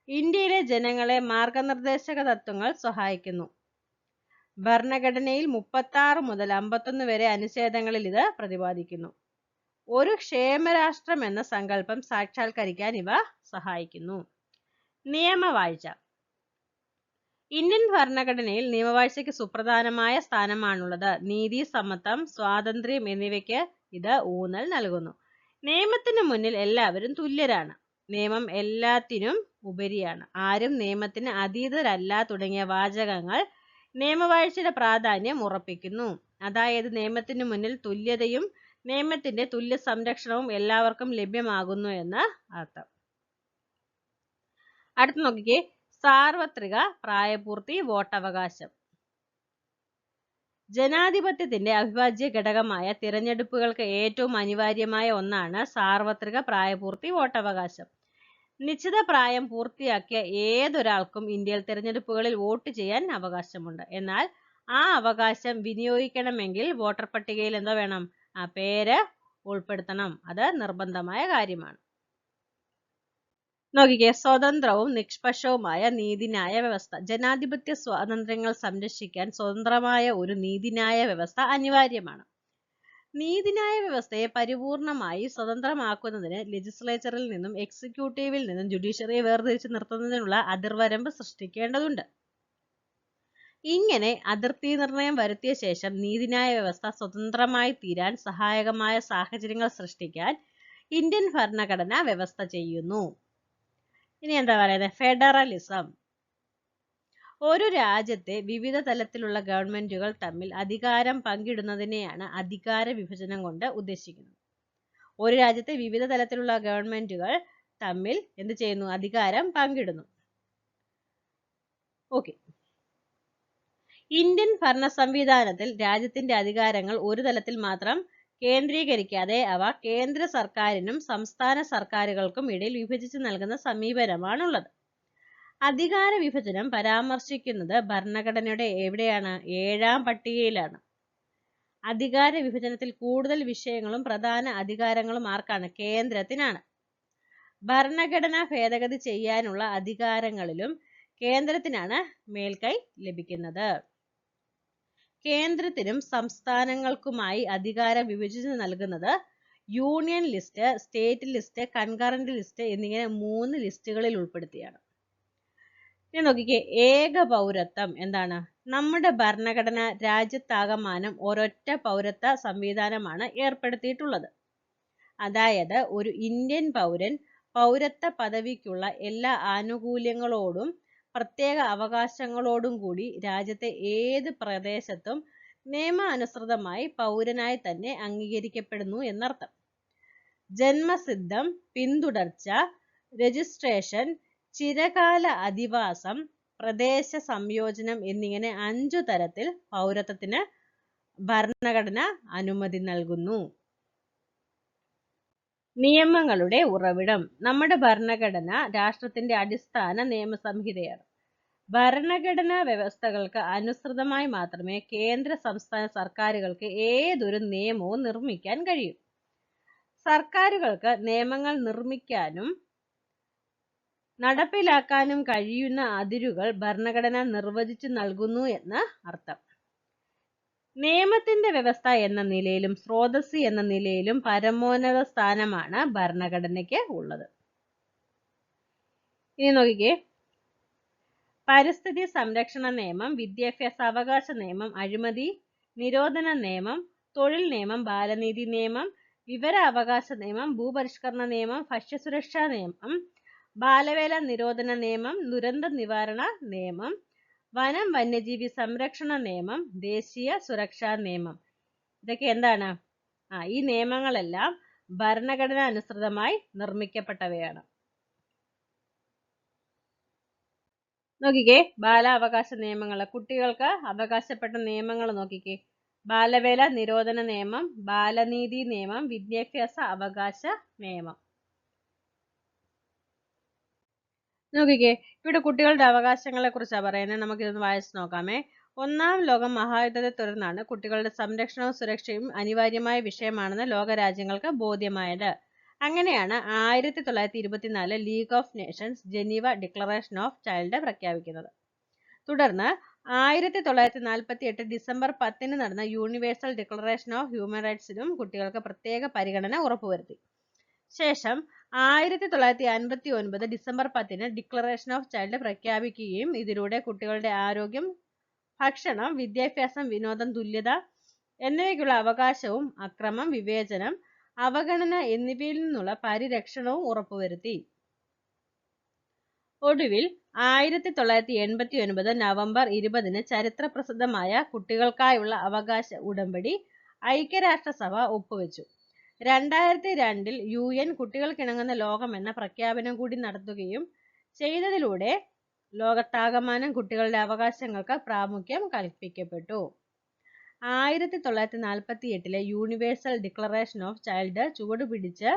ഇന്ത്യയിലെ ജനങ്ങളെ മാർഗനിർദ്ദേശക തത്വങ്ങൾ സഹായിക്കുന്നു. ഭരണഘടനയിൽ 36 മുതൽ 51 വരെ അനുച്ഛേദങ്ങളിൽ ഇത് പ്രതിപാദിക്കുന്നു. ഒരു ക്ഷേമരാഷ്ട്രം എന്ന സങ്കല്പം സാക്ഷാത്കരിക്കാൻ ഇവ സഹായിക്കുന്നു. നിയമവാഴ്ച. ഇന്ത്യൻ ഭരണഘടനയിൽ നിയമവാഴ്ചയ്ക്ക് സുപ്രധാനമായ സ്ഥാനമാണുള്ളത്. നീതി, സമത്വം, സ്വാതന്ത്ര്യം എന്നിവയ്ക്ക് ഇത് ഊന്നൽ നൽകുന്നു. നിയമത്തിന് മുന്നിൽ എല്ലാവരും തുല്യരാണ്. നിയമം എല്ലാത്തിനും ഉപരിയാണ്. ആരും നിയമത്തിന് അതീതരല്ല തുടങ്ങിയ വാചകങ്ങൾ നിയമവാഴ്ചയുടെ പ്രാധാന്യം ഉറപ്പിക്കുന്നു. അതായത് നിയമത്തിന് മുന്നിൽ തുല്യതയും നിയമത്തിന്റെ തുല്യ സംരക്ഷണവും എല്ലാവർക്കും ലഭ്യമാകുന്നു എന്ന് അർത്ഥം. അടുത്ത് നോക്കിക്കേ, സാർവത്രിക പ്രായപൂർത്തി വോട്ടവകാശം. ജനാധിപത്യത്തിന്റെ അവിഭാജ്യ ഘടകമായ തിരഞ്ഞെടുപ്പുകൾക്ക് ഏറ്റവും അനിവാര്യമായ ഒന്നാണ് സാർവത്രിക പ്രായപൂർത്തി വോട്ടവകാശം. നിശ്ചിത പ്രായം പൂർത്തിയാക്കിയ ഏതൊരാൾക്കും ഇന്ത്യയിൽ തിരഞ്ഞെടുപ്പുകളിൽ വോട്ട് ചെയ്യാൻ അവകാശമുണ്ട്. എന്നാൽ ആ അവകാശം വിനിയോഗിക്കണമെങ്കിൽ വോട്ടർ പട്ടികയിൽ എന്തോ വേണം? പേര് ഉൾപ്പെടുത്തണം. അത് നിർബന്ധമായ കാര്യമാണ്. നോക്കിക്കേ, സ്വതന്ത്രവും നിഷ്പക്ഷവുമായ നീതിന്യായ വ്യവസ്ഥ. ജനാധിപത്യ സ്വാതന്ത്ര്യങ്ങൾ സംരക്ഷിക്കാൻ സ്വതന്ത്രമായ ഒരു നീതിന്യായ വ്യവസ്ഥ അനിവാര്യമാണ്. നീതിന്യായ വ്യവസ്ഥയെ പരിപൂർണമായി സ്വതന്ത്രമാക്കുന്നതിന് ലെജിസ്ലേച്ചറിൽ നിന്നും എക്സിക്യൂട്ടീവിൽ നിന്നും ജുഡീഷ്യറിയെ വേർതിരിച്ച് നിർത്തുന്നതിനുള്ള അതിർവരമ്പ് സൃഷ്ടിക്കേണ്ടതുണ്ട്. ഇങ്ങനെ അതിർത്തി നിർണയം വരുത്തിയ ശേഷം നീതിന്യായ വ്യവസ്ഥ സ്വതന്ത്രമായി തീരാൻ സഹായകമായ സാഹചര്യങ്ങൾ സൃഷ്ടിക്കാൻ ഇന്ത്യൻ ഭരണഘടന വ്യവസ്ഥ ചെയ്യുന്നു. ഇനി എന്താ പറയുന്നത്? ഫെഡറലിസം. ഒരു രാജ്യത്തെ വിവിധ തലത്തിലുള്ള ഗവൺമെന്റുകൾ തമ്മിൽ അധികാരം പങ്കിടുന്നതിനെയാണ് അധികാര വിഭജനം കൊണ്ട് ഉദ്ദേശിക്കുന്നത്. ഒരു രാജ്യത്തെ വിവിധ തലത്തിലുള്ള ഗവൺമെന്റുകൾ തമ്മിൽ എന്ത് ചെയ്യുന്നു? അധികാരം പങ്കിടുന്നു. ഓക്കെ. ഇന്ത്യൻ ഭരണ സംവിധാനത്തിൽ രാജ്യത്തിന്റെ അധികാരങ്ങൾ ഒരു തലത്തിൽ മാത്രം കേന്ദ്രീകരിക്കാതെ അവ കേന്ദ്ര സർക്കാരിനും സംസ്ഥാന സർക്കാരുകൾക്കും ഇടയിൽ വിഭജിച്ച് നൽകുന്ന സമീപനമാണുള്ളത്. അധികാര വിഭജനം പരാമർശിക്കുന്നത് ഭരണഘടനയുടെ എവിടെയാണ്? 7-ാം പട്ടികയിലാണ്. അധികാര വിഭജനത്തിൽ കൂടുതൽ വിഷയങ്ങളും പ്രധാന അധികാരങ്ങളും ആർക്കാണ്? കേന്ദ്രത്തിനാണ്. ഭരണഘടന ഭേദഗതി ചെയ്യാനുള്ള അധികാരങ്ങളിലും കേന്ദ്രത്തിനാണ് മേൽക്കൈ ലഭിക്കുന്നത്. കേന്ദ്രത്തിനും സംസ്ഥാനങ്ങൾക്കുമായി അധികാരം വിഭജിച്ച് നൽകുന്നത് union list, state list, concurrent list എന്നിങ്ങനെ 3 ലിസ്റ്റുകളിൽ ഉൾപ്പെടുത്തിയാണ്. ഇനി നോക്കിക്കേ, ഏക പൗരത്വം എന്താണ്? നമ്മുടെ ഭരണഘടന രാജ്യത്താകമാനം ഒരൊറ്റ പൗരത്വ സംവിധാനമാണ് ഏർപ്പെടുത്തിയിട്ടുള്ളത്. അതായത് ഒരു ഇന്ത്യൻ പൗരൻ പൗരത്വ പദവിക്കുള്ള എല്ലാ ആനുകൂല്യങ്ങളോടും പ്രത്യേക അവകാശങ്ങളോടും കൂടി രാജ്യത്തെ ഏത് പ്രദേശത്തും നിയമാനുസൃതമായി പൗരനായി തന്നെ അംഗീകരിക്കപ്പെടുന്നു എന്നർത്ഥം. ജന്മസിദ്ധം, പിന്തുടർച്ച, രജിസ്ട്രേഷൻ, ചിരകാല അധിവാസം, പ്രദേശ സംയോജനം എന്നിങ്ങനെ 5 തരത്തിൽ പൗരത്വത്തിന് ഭരണഘടന അനുമതി നൽകുന്നു. നിയമങ്ങളുടെ ഉറവിടം. നമ്മുടെ ഭരണഘടന രാഷ്ട്രത്തിന്റെ അടിസ്ഥാന നിയമസംഹിതയാണ്. ഭരണഘടനാ വ്യവസ്ഥകൾക്ക് അനുസൃതമായി മാത്രമേ കേന്ദ്ര സംസ്ഥാന സർക്കാരുകൾക്ക് ഏതൊരു നിയമവും നിർമ്മിക്കാൻ കഴിയൂ. സർക്കാരുകൾക്ക് നിയമങ്ങൾ നിർമ്മിക്കാനും നടപ്പിലാക്കാനും കഴിയുന്ന അതിരുകൾ ഭരണഘടന നിർവചിച്ചു നൽകുന്നു എന്ന് അർത്ഥം. നിയമത്തിന്റെ വ്യവസ്ഥ എന്ന നിലയിലും സ്രോതസ് എന്ന നിലയിലും പരമോന്നത സ്ഥാനമാണ് ഭരണഘടനയ്ക്ക് ഉള്ളത്. ഇനി നോക്കിക്കേ, പരിസ്ഥിതി സംരക്ഷണ നിയമം, വിദ്യാഭ്യാസ അവകാശ നിയമം, അഴിമതി നിരോധന നിയമം, തൊഴിൽ നിയമം, ബാലനീതി നിയമം, വിവരാവകാശ നിയമം, ഭൂപരിഷ്കരണ നിയമം, ഭക്ഷ്യസുരക്ഷാ നിയമം, ബാലവേല നിരോധന നിയമം, ദുരന്ത നിവാരണ നിയമം, വനം വന്യജീവി സംരക്ഷണ നിയമം, ദേശീയ സുരക്ഷാ നിയമം. ഇതൊക്കെ എന്താണ്? ഈ നിയമങ്ങളെല്ലാം ഭരണഘടന അനുസൃതമായി നിർമ്മിക്കപ്പെട്ടവയാണ്. നോക്കിക്കേ, ബാലാവകാശ നിയമങ്ങൾ, കുട്ടികൾക്ക് അവകാശപ്പെട്ട നിയമങ്ങൾ നോക്കിക്കേ. ബാലവേല നിരോധന നിയമം, ബാലനീതി നിയമം, വിദ്യാഭ്യാസ അവകാശ നിയമം. നോക്കിക്കേ, ഇവിടെ കുട്ടികളുടെ അവകാശങ്ങളെ കുറിച്ചാണ് പറയുന്നത്. നമുക്കിതൊന്ന് വായിച്ചു നോക്കാമേ. 1-ാം ലോക മഹായുദ്ധത്തെ തുടർന്നാണ് കുട്ടികളുടെ സംരക്ഷണവും സുരക്ഷയും അനിവാര്യമായ വിഷയമാണെന്ന് ലോകരാജ്യങ്ങൾക്ക് ബോധ്യമായത്. അങ്ങനെയാണ് 1924 league of Nations Geneva declaration of child പ്രഖ്യാപിക്കുന്നത്. തുടർന്ന് 1948 ഡിസംബർ 10 നടന്ന യൂണിവേഴ്സൽ ഡിക്ലറേഷൻ ഓഫ് ഹ്യൂമൻ റൈറ്റ്സിലും കുട്ടികൾക്ക് പ്രത്യേക പരിഗണന ഉറപ്പുവരുത്തി. ശേഷം 1959 ഡിസംബർ 10 ഡിക്ലറേഷൻ ഓഫ് ചൈൽഡ് പ്രഖ്യാപിക്കുകയും ഇതിലൂടെ കുട്ടികളുടെ ആരോഗ്യം, ഭക്ഷണം, വിദ്യാഭ്യാസം, വിനോദം, തുല്യത എന്നിവയ്ക്കുള്ള അവകാശവും അക്രമം, വിവേചനം, അവഗണന എന്നിവയിൽ നിന്നുള്ള പരിരക്ഷണവും ഉറപ്പുവരുത്തി. ഒടുവിൽ 1989 നവംബർ 20 ചരിത്രപ്രസിദ്ധമായ കുട്ടികൾക്കായുള്ള അവകാശ ഉടമ്പടി ഐക്യരാഷ്ട്രസഭ ഒപ്പുവെച്ചു. 2002 UN കുട്ടികൾക്കിണങ്ങുന്ന ലോകം എന്ന പ്രഖ്യാപനം കൂടി നടത്തുകയും ചെയ്തതിലൂടെ ലോകത്താകമാനം കുട്ടികളുടെ അവകാശങ്ങൾക്ക് പ്രാമുഖ്യം കൽപ്പിക്കപ്പെട്ടു. 1948 യൂണിവേഴ്സൽ ഡിക്ലറേഷൻ ഓഫ് ചൈൽഡ് ചുവടുപിടിച്ച്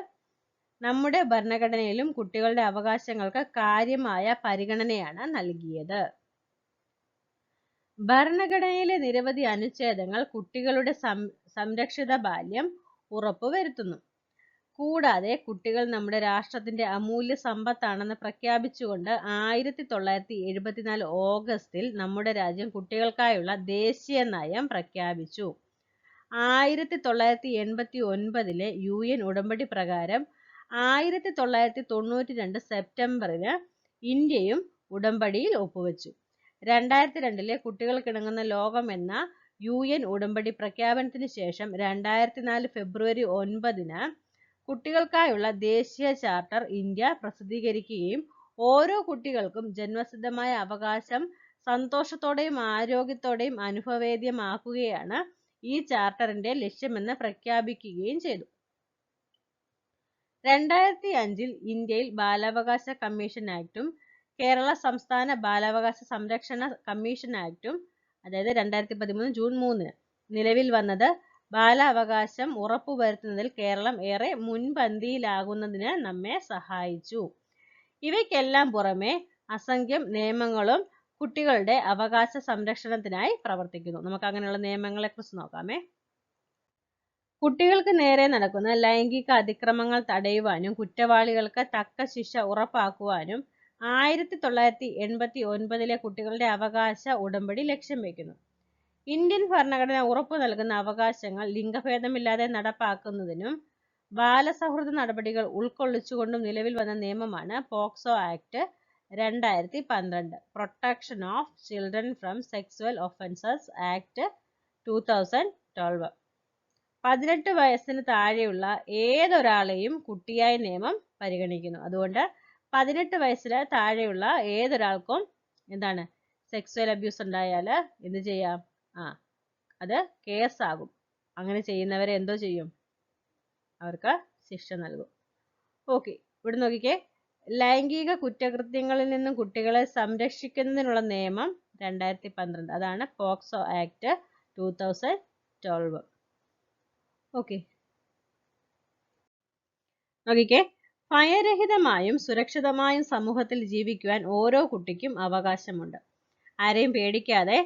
നമ്മുടെ ഭരണഘടനയിലും കുട്ടികളുടെ അവകാശങ്ങൾക്ക് കാര്യമായ പരിഗണനയാണ് നൽകിയത്. ഭരണഘടനയിലെ നിരവധി അനുച്ഛേദങ്ങൾ കുട്ടികളുടെ സംരക്ഷിത ബാല്യം ഉറപ്പുവരുത്തുന്നു. കൂടാതെ കുട്ടികൾ നമ്മുടെ രാഷ്ട്രത്തിന്റെ അമൂല്യ സമ്പത്താണെന്ന് പ്രഖ്യാപിച്ചുകൊണ്ട് 1974 ഓഗസ്റ്റിൽ നമ്മുടെ രാജ്യം കുട്ടികൾക്കായുള്ള ദേശീയ നയം പ്രഖ്യാപിച്ചു. 1989 UN ഉടമ്പടി പ്രകാരം 1992 സെപ്റ്റംബറിന് ഇന്ത്യയും ഉടമ്പടിയിൽ ഒപ്പുവെച്ചു. 2002 കുട്ടികൾക്കിണങ്ങുന്ന ലോകം എന്ന UN ഉടമ്പടി പ്രഖ്യാപനത്തിന് ശേഷം 2004 ഫെബ്രുവരി 9 കുട്ടികൾക്കായുള്ള ദേശീയ ചാർട്ടർ ഇന്ത്യ പ്രസിദ്ധീകരിക്കുകയും ഓരോ കുട്ടികൾക്കും ജന്മസിദ്ധമായ അവകാശം സന്തോഷത്തോടെയും ആരോഗ്യത്തോടെയും അനുഭവവേദ്യമാക്കുകയാണ് ഈ ചാർട്ടറിന്റെ ലക്ഷ്യമെന്ന് പ്രഖ്യാപിക്കുകയും ചെയ്തു. 2005 ഇന്ത്യയിൽ ബാലാവകാശ കമ്മീഷൻ ആക്ടും കേരള സംസ്ഥാന ബാലാവകാശ സംരക്ഷണ കമ്മീഷൻ ആക്ടും, അതായത് 2013 ജൂൺ 3 നിലവിൽ വന്നത് ബാലാവകാശം ഉറപ്പുവരുത്തുന്നതിൽ കേരളം ഏറെ മുൻപന്തിയിലാകുന്നതിന് നമ്മെ സഹായിച്ചു. ഇവയ്ക്കെല്ലാം പുറമെ അസംഖ്യം നിയമങ്ങളും കുട്ടികളുടെ അവകാശ സംരക്ഷണത്തിനായി പ്രവർത്തിക്കുന്നു. നമുക്ക് അങ്ങനെയുള്ള നിയമങ്ങളെ കുറിച്ച് നോക്കാമേ. കുട്ടികൾക്ക് നേരെ നടക്കുന്ന ലൈംഗിക അതിക്രമങ്ങൾ തടയുവാനും കുറ്റവാളികൾക്ക് തക്ക ശിക്ഷ ഉറപ്പാക്കുവാനും 1989 കുട്ടികളുടെ അവകാശ ഉടമ്പടി ലക്ഷ്യം വയ്ക്കുന്നു. ഇന്ത്യൻ ഭരണഘടന ഉറപ്പു നൽകുന്ന അവകാശങ്ങൾ ലിംഗഭേദമില്ലാതെ നടപ്പാക്കുന്നതിനും ബാലസൗഹൃദ നടപടികൾ ഉൾക്കൊള്ളിച്ചുകൊണ്ടും നിലവിൽ വന്ന നിയമമാണ് POCSO act 2012, protection of children from sexual offences act 2012. 18 വയസ്സിന് താഴെയുള്ള ഏതൊരാളെയും കുട്ടിയായി നിയമം പരിഗണിക്കുന്നു. അതുകൊണ്ട് 18 വയസ്സിന് താഴെയുള്ള ഏതൊരാൾക്കും എന്താണ്, സെക്സ്വൽ അബ്യൂസ് ഉണ്ടായാൽ എന്ത് ചെയ്യാം? അത് കേസാകും. അങ്ങനെ ചെയ്യുന്നവരെ എന്തോ ചെയ്യും? അവർക്ക് ശിക്ഷ നൽകും. ഓക്കെ, ഇവിടെ നോക്കിക്കേ. ലൈംഗിക കുറ്റകൃത്യങ്ങളിൽ നിന്നും കുട്ടികളെ സംരക്ഷിക്കുന്നതിനുള്ള നിയമം 2012, അതാണ് പോക്സോ ആക്ട് 2012. ഓക്കെ, നോക്കിക്കേ. ഭയരഹിതമായും സുരക്ഷിതമായും സമൂഹത്തിൽ ജീവിക്കുവാൻ ഓരോ കുട്ടിക്കും അവകാശമുണ്ട്. ആരെയും പേടിക്കാതെ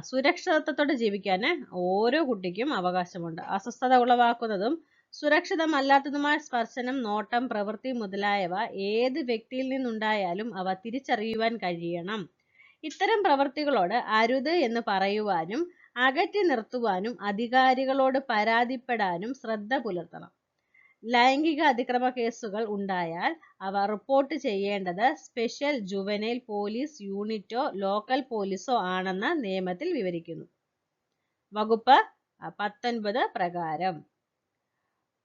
സുരക്ഷിതത്വത്തോടെ ജീവിക്കാൻ ഓരോ കുട്ടിക്കും അവകാശമുണ്ട്. അസ്വസ്ഥത ഉളവാക്കുന്നതും സുരക്ഷിതമല്ലാത്തതുമായ സ്പർശനം, നോട്ടം, പ്രവൃത്തി മുതലായവ ഏത് വ്യക്തിയിൽ നിന്നുണ്ടായാലും അവ തിരിച്ചറിയുവാൻ കഴിയണം. ഇത്തരം പ്രവൃത്തികളോട് അരുത് എന്ന് പറയുവാനും അകറ്റി നിർത്തുവാനും അധികാരികളോട് പരാതിപ്പെടാനും ശ്രദ്ധ പുലർത്തണം. ലൈംഗിക അതിക്രമ കേസുകൾ ഉണ്ടായാൽ അവ റിപ്പോർട്ട് ചെയ്യേണ്ടത് സ്പെഷ്യൽ ജുവനൈൽ പോലീസ് യൂണിറ്റോ ലോക്കൽ പോലീസോ ആണെന്ന് നിയമത്തിൽ വിവരിക്കുന്നു. വകുപ്പ് 19 പ്രകാരം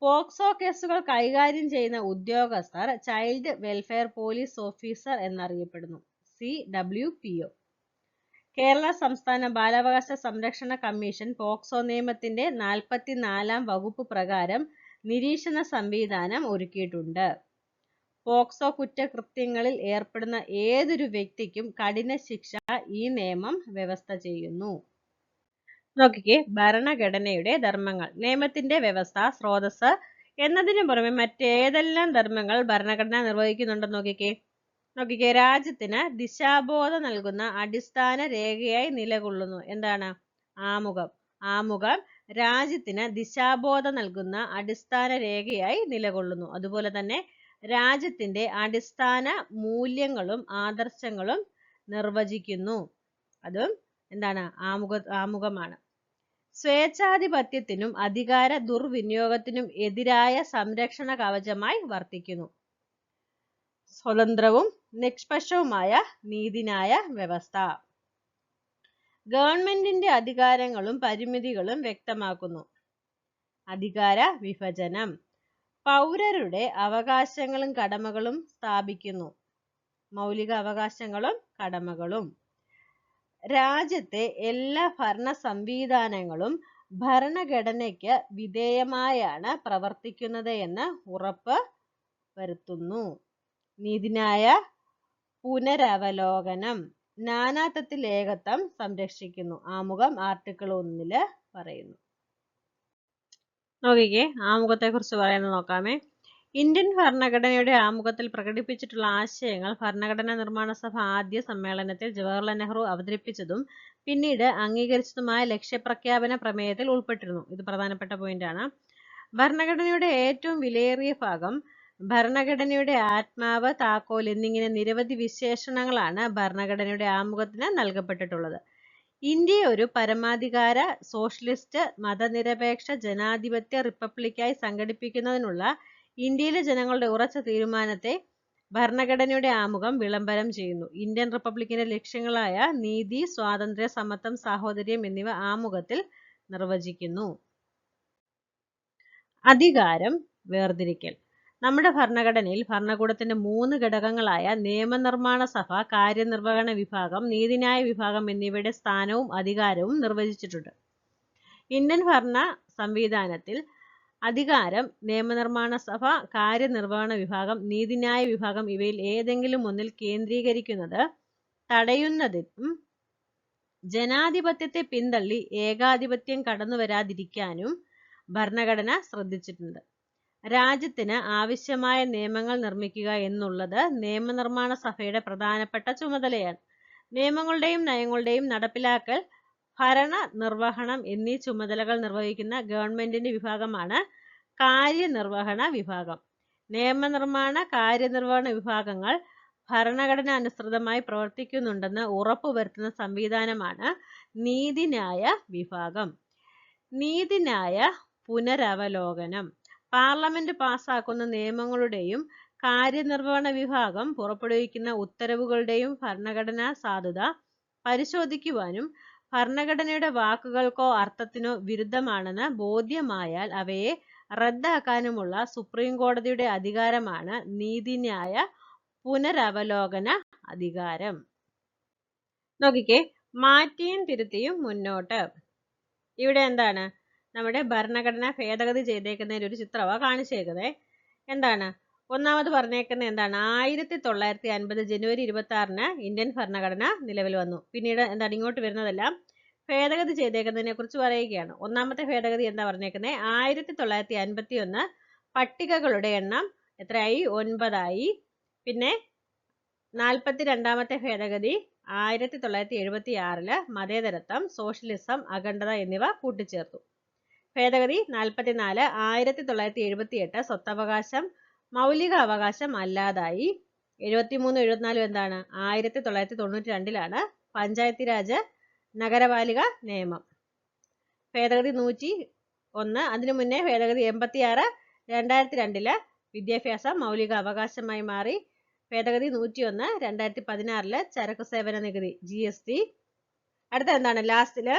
പോക്സോ കേസുകൾ കൈകാര്യം ചെയ്യുന്ന ഉദ്യോഗസ്ഥർ ചൈൽഡ് വെൽഫെയർ പോലീസ് ഓഫീസർ എന്നറിയപ്പെടുന്നു. CWPO. കേരള സംസ്ഥാന ബാലാവകാശ സംരക്ഷണ കമ്മീഷൻ പോക്സോ നിയമത്തിന്റെ 44-ാം വകുപ്പ് പ്രകാരം നിരീക്ഷണ സംവിധാനം ഒരുക്കിയിട്ടുണ്ട്. പോക്സോ കുറ്റകൃത്യങ്ങളിൽ ഏർപ്പെടുന്ന ഏതൊരു വ്യക്തിക്കും കഠിന ശിക്ഷ ഈ നിയമം വ്യവസ്ഥ ചെയ്യുന്നു. നോക്കിക്കേ, ഭരണഘടനയുടെ ധർമ്മങ്ങൾ. നിയമത്തിന്റെ വ്യവസ്ഥ, സ്രോതസ് എന്നതിനു പുറമെ മറ്റേതെല്ലാം ധർമ്മങ്ങൾ ഭരണഘടന നിർവഹിക്കുന്നുണ്ടെന്ന് നോക്കിക്കേ. രാജ്യത്തിന് ദിശാബോധം നൽകുന്ന അടിസ്ഥാന രേഖയായി നിലകൊള്ളുന്നു. എന്താണ്? ആമുഖം. ആമുഖം രാജ്യത്തിന് ദിശാബോധം നൽകുന്ന അടിസ്ഥാന രേഖയായി നിലകൊള്ളുന്നു. അതുപോലെ തന്നെ രാജ്യത്തിന്റെ അടിസ്ഥാന മൂല്യങ്ങളും ആദർശങ്ങളും നിർവചിക്കുന്നു. അതും എന്താണ്? ആമുഖമാണ്. സ്വേച്ഛാധിപത്യത്തിനും അധികാര ദുർവിനിയോഗത്തിനും എതിരായ സംരക്ഷണ കവചമായി വർത്തിക്കുന്നു. സ്വതന്ത്രവും നിഷ്പക്ഷവുമായ നീതിന്യായ വ്യവസ്ഥ. ഗവൺമെന്റിന്റെ അധികാരങ്ങളും പരിമിതികളും വ്യക്തമാക്കുന്നു. അധികാര വിഭജനം. പൗരരുടെ അവകാശങ്ങളും കടമകളും സ്ഥാപിക്കുന്നു. മൗലിക അവകാശങ്ങളും കടമകളും. രാജ്യത്തെ എല്ലാ ഭരണ സംവിധാനങ്ങളും ഭരണഘടനയ്ക്ക് വിധേയമായാണ് പ്രവർത്തിക്കുന്നത് എന്ന് ഉറപ്പ് വരുത്തുന്നു. നീതിന്യായ പുനരവലോകനം. നാനാത്വത്തിൽ ഏകത്വം സംരക്ഷിക്കുന്നു. ആമുഖം ആർട്ടിക്കിൾ 1 പറയുന്നു. നോക്കിക്കേ, ആമുഖത്തെ കുറിച്ച് പറയുന്നത് നോക്കാമേ. ഇന്ത്യൻ ഭരണഘടനയുടെ ആമുഖത്തിൽ പ്രകടിപ്പിച്ചിട്ടുള്ള ആശയങ്ങൾ ഭരണഘടനാ നിർമ്മാണ സഭ ആദ്യ സമ്മേളനത്തിൽ ജവഹർലാൽ നെഹ്റു അവതരിപ്പിച്ചതും പിന്നീട് അംഗീകരിച്ചതുമായ ലക്ഷ്യപ്രഖ്യാപന പ്രമേയത്തിൽ ഉൾപ്പെട്ടിരുന്നു. ഇത് പ്രധാനപ്പെട്ട പോയിന്റാണ്. ഭരണഘടനയുടെ ഏറ്റവും വിലയേറിയ ഭാഗം, ഭരണഘടനയുടെ ആത്മാവ്, താക്കോൽ എന്നിങ്ങനെ നിരവധി വിശേഷണങ്ങളാണ് ഭരണഘടനയുടെ ആമുഖത്തിന് നൽകപ്പെട്ടിട്ടുള്ളത്. ഇന്ത്യയെ ഒരു പരമാധികാര സോഷ്യലിസ്റ്റ് മതനിരപേക്ഷ ജനാധിപത്യ റിപ്പബ്ലിക്കായി സംഘടിപ്പിക്കുന്നതിനുള്ള ഇന്ത്യയിലെ ജനങ്ങളുടെ ഉറച്ച തീരുമാനത്തെ ഭരണഘടനയുടെ ആമുഖം വിളംബരം ചെയ്യുന്നു. ഇന്ത്യൻ റിപ്പബ്ലിക്കിന്റെ ലക്ഷ്യങ്ങളായ നീതി, സ്വാതന്ത്ര്യം, സമത്വം, സാഹോദര്യം എന്നിവ ആമുഖത്തിൽ നിർവചിക്കുന്നു. അധികാരം വേർതിരിക്കൽ. നമ്മുടെ ഭരണഘടനയിൽ ഭരണകൂടത്തിന്റെ 3 ഘടകങ്ങളായ നിയമനിർമ്മാണ സഭ, കാര്യനിർവഹണ വിഭാഗം, നീതിന്യായ വിഭാഗം എന്നിവയുടെ സ്ഥാനവും അധികാരവും നിർവചിച്ചിട്ടുണ്ട്. ഇന്ത്യൻ ഭരണ സംവിധാനത്തിൽ അധികാരം നിയമനിർമ്മാണ സഭ, കാര്യനിർവഹണ വിഭാഗം, നീതിന്യായ വിഭാഗം ഇവയിൽ ഏതെങ്കിലും ഒന്നിൽ കേന്ദ്രീകരിക്കുന്നത് തടയുന്നതിനും ജനാധിപത്യത്തെ പിന്തള്ളി ഏകാധിപത്യം കടന്നുവരാതിരിക്കാനും ഭരണഘടന ശ്രദ്ധിച്ചിട്ടുണ്ട്. രാജ്യത്തിന് ആവശ്യമായ നിയമങ്ങൾ നിർമ്മിക്കുക എന്നുള്ളത് നിയമനിർമ്മാണ സഭയുടെ പ്രധാനപ്പെട്ട ചുമതലയാണ്. നിയമങ്ങളുടെയും നയങ്ങളുടെയും നടപ്പിലാക്കൽ, ഭരണ നിർവഹണം എന്നീ ചുമതലകൾ നിർവഹിക്കുന്ന ഗവൺമെന്റിന്റെ വിഭാഗമാണ് കാര്യനിർവഹണ വിഭാഗം. നിയമനിർമ്മാണ, കാര്യനിർവഹണ വിഭാഗങ്ങൾ ഭരണഘടന അനുസൃതമായി പ്രവർത്തിക്കുന്നുണ്ടെന്ന് ഉറപ്പുവരുത്തുന്ന സംവിധാനമാണ് നീതിന്യായ വിഭാഗം. നീതിന്യായ പുനരവലോകനം. പാർലമെന്റ് പാസാക്കുന്ന നിയമങ്ങളുടെയും കാര്യനിർവഹണ വിഭാഗം പുറപ്പെടുവിക്കുന്ന ഉത്തരവുകളുടെയും ഭരണഘടനാ സാധുത പരിശോധിക്കുവാനും ഭരണഘടനയുടെ വാക്കുകൾക്കോ അർത്ഥത്തിനോ വിരുദ്ധമാണെന്ന് ബോധ്യമായാൽ അവയെ റദ്ദാക്കാനുമുള്ള സുപ്രീം കോടതിയുടെ അധികാരമാണ് നീതിന്യായ പുനരവലോകന അധികാരം. നോക്കിക്കേ, മാറ്റിയും തിരുത്തിയും മുന്നോട്ട്. ഇവിടെ എന്താണ് നമ്മുടെ ഭരണഘടന ഭേദഗതി ചെയ്തേക്കുന്നതിൻ്റെ ഒരു ചിത്രമാണ് കാണിച്ചേക്കുന്നത്. എന്താണ് ഒന്നാമത് പറഞ്ഞേക്കുന്നത് എന്താണ് 1950 ജനുവരി 26-ന് ഇന്ത്യൻ ഭരണഘടന നിലവിൽ വന്നു. പിന്നീട് എന്താണ് ഇങ്ങോട്ട് വരുന്നതെല്ലാം ഭേദഗതി ചെയ്തേക്കുന്നതിനെ കുറിച്ച് പറയുകയാണ്. ഒന്നാമത്തെ ഭേദഗതി എന്താ പറഞ്ഞേക്കുന്നത് 1951 പട്ടികകളുടെ എണ്ണം എത്രയായി 9 പിന്നെ 42ാമത്തെ ഭേദഗതി 1976 മതേതരത്വം സോഷ്യലിസം അഖണ്ഡത എന്നിവ കൂട്ടിച്ചേർത്തു. ഭേദഗതി 44 1978 സ്വത്തവകാശം മൗലിക അവകാശം അല്ലാതായി. 73 74 എന്താണ് 1992 പഞ്ചായത്തി രാജ് നഗരപാലിക നിയമം. ഭേദഗതി 101 അതിനു മുന്നേ ഭേദഗതി 86 2002 വിദ്യാഭ്യാസം മൗലിക അവകാശമായി മാറി. ഭേദഗതി 101 2016 ചരക്ക് സേവന നികുതി GST. അടുത്ത എന്താണ് ലാസ്റ്റില്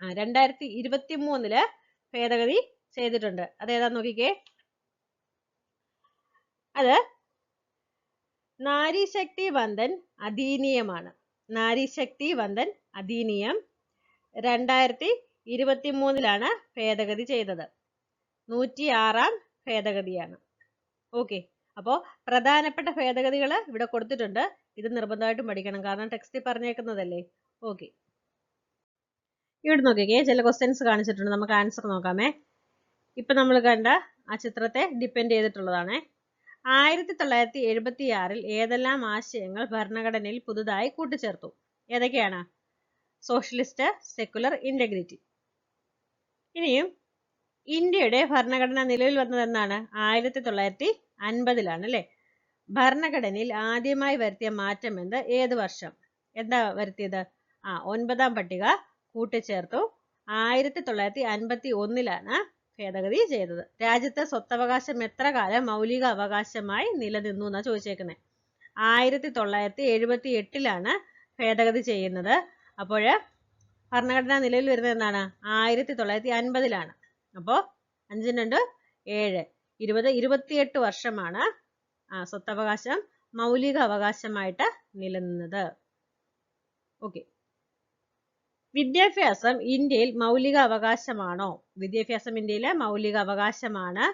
2023 ഭേദഗതി ചെയ്തിട്ടുണ്ട്. അതേതാന്ന് നോക്കിക്കേ. അത് നാരീശക്തി വന്ദൻ അധീനിയമാണ്. നാരീശക്തി വന്ദൻ അധീനിയം 2023 ഭേദഗതി ചെയ്തത്. 106ാം ഭേദഗതിയാണ്. ഓക്കെ, അപ്പോൾ പ്രധാനപ്പെട്ട ഭേദഗതികൾ ഇവിടെ കൊടുത്തിട്ടുണ്ട്. ഇത് നിർബന്ധമായിട്ടും പഠിക്കണം, കാരണം ടെക്സ്റ്റിൽ പറഞ്ഞേക്കുന്നതല്ലേ. ഓക്കെ, ഇവിടെ നോക്കിക്കേ, ചില ക്വസ്റ്റ്യൻസ് കാണിച്ചിട്ടുണ്ട്. നമുക്ക് ആൻസർ നോക്കാമേ. ഇപ്പം നമ്മൾ കണ്ട ആ ചിത്രത്തെ ഡിപ്പെൻഡ് ചെയ്തിട്ടുള്ളതാണേ. 1976 ഏതെല്ലാം ആശയങ്ങൾ ഭരണഘടനയിൽ പുതുതായി കൂട്ടിച്ചേർത്തു? ഏതൊക്കെയാണ്? Socialist, secular, integrity. ഇനിയും ഇന്ത്യയുടെ ഭരണഘടന നിലവിൽ വന്നത് എന്നാണ് 1950 അല്ലേ. ഭരണഘടനയിൽ ആദ്യമായി വരുത്തിയ മാറ്റം എന്ത്? ഏത് വർഷം? എന്താ വരുത്തിയത്? 9ാം പട്ടിക കൂട്ടിച്ചേർത്തു. 1951 ഭേദഗതി ചെയ്തത്. രാജ്യത്തെ സ്വത്തവകാശം എത്ര കാലം മൗലിക അവകാശമായി നിലനിന്നു എന്നാ ചോദിച്ചേക്കുന്നത്. 1978 ഭേദഗതി ചെയ്യുന്നത്. അപ്പോൾ ഭരണഘടന നിലവിൽ വരുന്നത് എന്നാണ് 1950. അപ്പോൾ 5 2 7 20 28 വർഷമാണ് സ്വത്തവകാശം മൗലിക അവകാശമായിട്ട് നിലനിന്നത്. ഓക്കെ, വിദ്യാഭ്യാസം ഇന്ത്യയിൽ മൗലിക അവകാശമാണോ? വിദ്യാഭ്യാസം ഇന്ത്യയിലെ മൗലിക അവകാശമാണ്.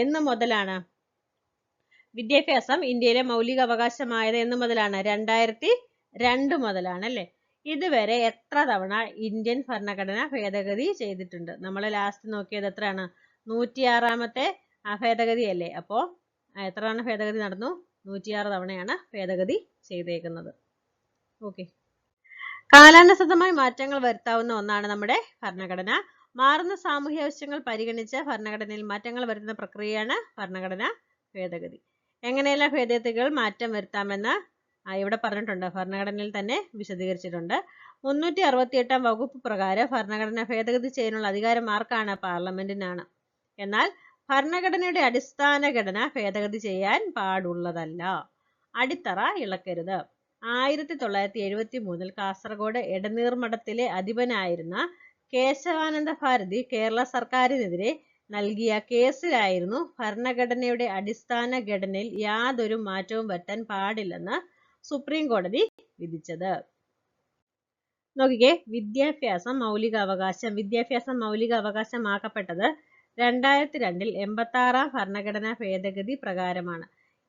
എന്ന് മുതലാണ് വിദ്യാഭ്യാസം ഇന്ത്യയിലെ മൗലിക അവകാശമായത്? എന്ന് മുതലാണ്? 2002 മുതലാണ് അല്ലേ. ഇതുവരെ എത്ര തവണ ഇന്ത്യൻ ഭരണഘടന ഭേദഗതി ചെയ്തിട്ടുണ്ട്? നമ്മൾ ലാസ്റ്റ് നോക്കിയത് എത്രയാണ്? 106ാമത്തെ ഭേദഗതി അല്ലേ. അപ്പോൾ എത്ര തവണ ഭേദഗതി നടന്നു? 106 തവണയാണ് ഭേദഗതി ചെയ്തേക്കുന്നത്. ഓക്കെ, കാലാനുസൃതമായി മാറ്റങ്ങൾ വരുത്താവുന്ന ഒന്നാണ് നമ്മുടെ ഭരണഘടന. മാറുന്ന സാമൂഹ്യ ആവശ്യങ്ങൾ പരിഗണിച്ച് ഭരണഘടനയിൽ മാറ്റങ്ങൾ വരുത്തുന്ന പ്രക്രിയയാണ് ഭരണഘടനാ ഭേദഗതി. എങ്ങനെയെല്ലാം ഭേദഗതികൾ മാറ്റം വരുത്താമെന്ന് ഇവിടെ പറഞ്ഞിട്ടുണ്ട്, ഭരണഘടനയിൽ തന്നെ വിശദീകരിച്ചിട്ടുണ്ട്. 368ാം വകുപ്പ് പ്രകാരം ഭരണഘടന ഭേദഗതി ചെയ്യാനുള്ള അധികാരം ആർക്കാണ്? പാർലമെന്റിനാണ്. എന്നാൽ ഭരണഘടനയുടെ അടിസ്ഥാന ഘടന ഭേദഗതി ചെയ്യാൻ പാടുള്ളതല്ല. അടിത്തറ ഇളക്കരുത്. 1973 കാസർഗോഡ് എടനീർമഠത്തിലെ അധിപനായിരുന്ന കേശവാനന്ദ ഭാരതി കേരള സർക്കാരിനെതിരെ നൽകിയ കേസിലായിരുന്നു ഭരണഘടനയുടെ അടിസ്ഥാന ഘടനയിൽ യാതൊരു മാറ്റവും വരുത്താൻ പാടില്ലെന്ന് സുപ്രീം കോടതി വിധിച്ചത്. നോക്കിക്കേ, വിദ്യാഭ്യാസം മൗലികാവകാശം. വിദ്യാഭ്യാസം മൗലികാവകാശമാക്കപ്പെട്ടത് 2002 86ാം ഭരണഘടനാ ഭേദഗതി പ്രകാരമാണ്.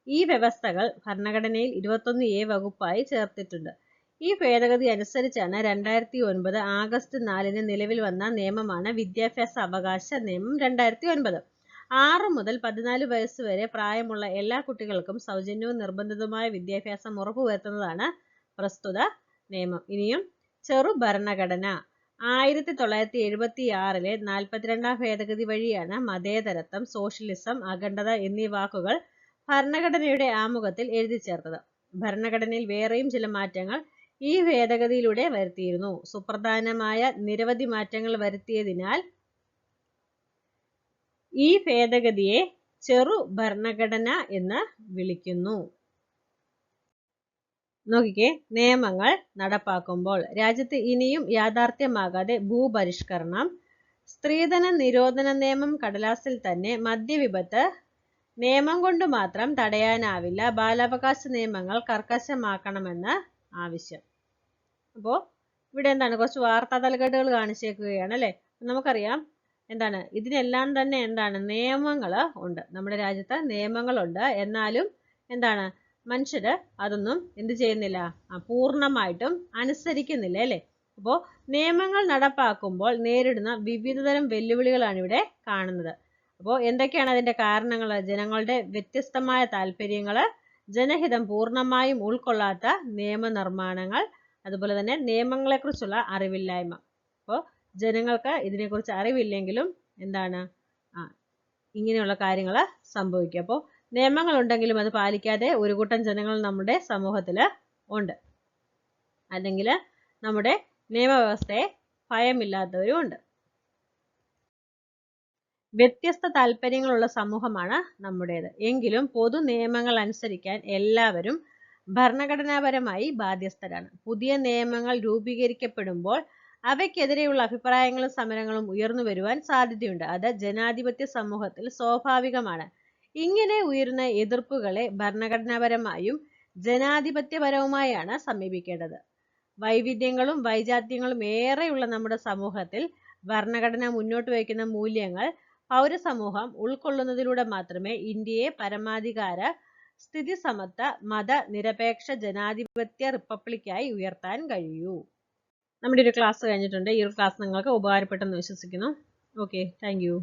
ഈ വ്യവസ്ഥകൾ ഭരണഘടനയിൽ 21A വകുപ്പായി ചേർത്തിട്ടുണ്ട്. ഈ ഭേദഗതി അനുസരിച്ചാണ് 2009 ആഗസ്റ്റ് 4 നിലവിൽ വന്ന നിയമമാണ് വിദ്യാഭ്യാസ അവകാശ നിയമം 2009. 6 മുതൽ 14 വയസ്സ് വരെ പ്രായമുള്ള എല്ലാ കുട്ടികൾക്കും സൗജന്യവും നിർബന്ധിതവുമായ വിദ്യാഭ്യാസം ഉറപ്പുവരുത്തുന്നതാണ് പ്രസ്തുത നിയമം. ഇനിയും ചെറു ഭരണഘടന. 1976 42ാം ഭേദഗതി വഴിയാണ് മതേതരത്വം, സോഷ്യലിസം, അഖണ്ഡത എന്നീ വാക്കുകൾ ഭരണഘടനയുടെ ആമുഖത്തിൽ എഴുതി ചേർത്തത്. ഭരണഘടനയിൽ വേറെയും ചില മാറ്റങ്ങൾ ഈ ഭേദഗതിയിലൂടെ വരുത്തിയിരുന്നു. സുപ്രധാനമായ നിരവധി മാറ്റങ്ങൾ വരുത്തിയതിനാൽ ഈ ഭേദഗതിയെ ചെറു ഭരണഘടന എന്ന് വിളിക്കുന്നു. നോക്കിക്കേ, നിയമങ്ങൾ നടപ്പാക്കുമ്പോൾ രാജ്യത്ത് ഇനിയും യാഥാർത്ഥ്യമാകാതെ ഭൂപരിഷ്കരണം, സ്ത്രീധന നിരോധന നിയമം കടലാസിൽ തന്നെ, മദ്യവിപത്ത് നിയമം കൊണ്ട് മാത്രം തടയാനാവില്ല, ബാലാവകാശ നിയമങ്ങൾ കർക്കശമാക്കണമെന്ന് ആവശ്യം. അപ്പോൾ ഇവിടെ എന്താണ് കുറച്ച് വാർത്താ തലക്കെട്ടുകൾ കാണിച്ചേക്കുകയാണ് അല്ലേ. നമുക്കറിയാം എന്താണ് ഇതിനെല്ലാം തന്നെ എന്താണ് നിയമങ്ങൾ ഉണ്ട്. നമ്മുടെ രാജ്യത്ത് നിയമങ്ങളുണ്ട്. എന്നാലും എന്താണ് മനുഷ്യര് അതൊന്നും എന്ത് ചെയ്യുന്നില്ല, പൂർണ്ണമായിട്ടും അനുസരിക്കുന്നില്ല അല്ലേ. അപ്പോൾ നിയമങ്ങൾ നടപ്പാക്കുമ്പോൾ നേരിടുന്ന വിവിധതരം വെല്ലുവിളികളാണ് ഇവിടെ കാണുന്നത്. അപ്പോൾ എന്തൊക്കെയാണ് അതിന്റെ കാരണങ്ങൾ? ജനങ്ങളുടെ വ്യത്യസ്തമായ താല്പര്യങ്ങൾ, ജനഹിതം പൂർണ്ണമായും ഉൾക്കൊള്ളാത്ത നിയമനിർമ്മാണങ്ങൾ, അതുപോലെ തന്നെ നിയമങ്ങളെക്കുറിച്ചുള്ള അറിവില്ലായ്മ. അപ്പോൾ ജനങ്ങൾക്ക് ഇതിനെക്കുറിച്ച് അറിവില്ലെങ്കിലും എന്താണ് ഇങ്ങനെയുള്ള കാര്യങ്ങൾ സംഭവിക്കും. അപ്പോൾ നിയമങ്ങൾ ഉണ്ടെങ്കിലും അത് പാലിക്കാതെ ഒരു കൂട്ടം ജനങ്ങൾ നമ്മുടെ സമൂഹത്തിൽ ഉണ്ട്. അല്ലെങ്കിൽ നമ്മുടെ നിയമവ്യവസ്ഥയെ ഭയമില്ലാത്തവരും ഉണ്ട്. വ്യത്യസ്ത താല്പര്യങ്ങളുള്ള സമൂഹമാണ് നമ്മുടേത്. എങ്കിലും പൊതു നിയമങ്ങൾ അനുസരിക്കാൻ എല്ലാവരും ഭരണഘടനാപരമായി ബാധ്യസ്ഥരാണ്. പുതിയ നിയമങ്ങൾ രൂപീകരിക്കപ്പെടുമ്പോൾ അവയ്ക്കെതിരെയുള്ള അഭിപ്രായങ്ങളും സമരങ്ങളും ഉയർന്നു വരുവാൻ സാധ്യതയുണ്ട്. അത് ജനാധിപത്യ സമൂഹത്തിൽ സ്വാഭാവികമാണ്. ഇങ്ങനെ ഉയരുന്ന എതിർപ്പുകളെ ഭരണഘടനാപരമായും ജനാധിപത്യപരവുമായാണ് സമീപിക്കേണ്ടത്. വൈവിധ്യങ്ങളും വൈജാത്യങ്ങളും ഏറെയുള്ള നമ്മുടെ സമൂഹത്തിൽ ഭരണഘടന മുന്നോട്ട് വയ്ക്കുന്ന മൂല്യങ്ങൾ പൗരസമൂഹം ഉൾക്കൊള്ളുന്നതിലൂടെ മാത്രമേ ഇന്ത്യയെ പരമാധികാര സ്ഥിതി സമത്വ മത നിരപേക്ഷ ജനാധിപത്യ റിപ്പബ്ലിക്കായി ഉയർത്താൻ കഴിയൂ. നമ്മുടെ ഒരു ക്ലാസ് കഴിഞ്ഞിട്ടുണ്ട്. ഈ ഒരു ക്ലാസ് നിങ്ങൾക്ക് ഉപകാരപ്പെട്ടെന്ന് വിശ്വസിക്കുന്നു. Okay, thank you.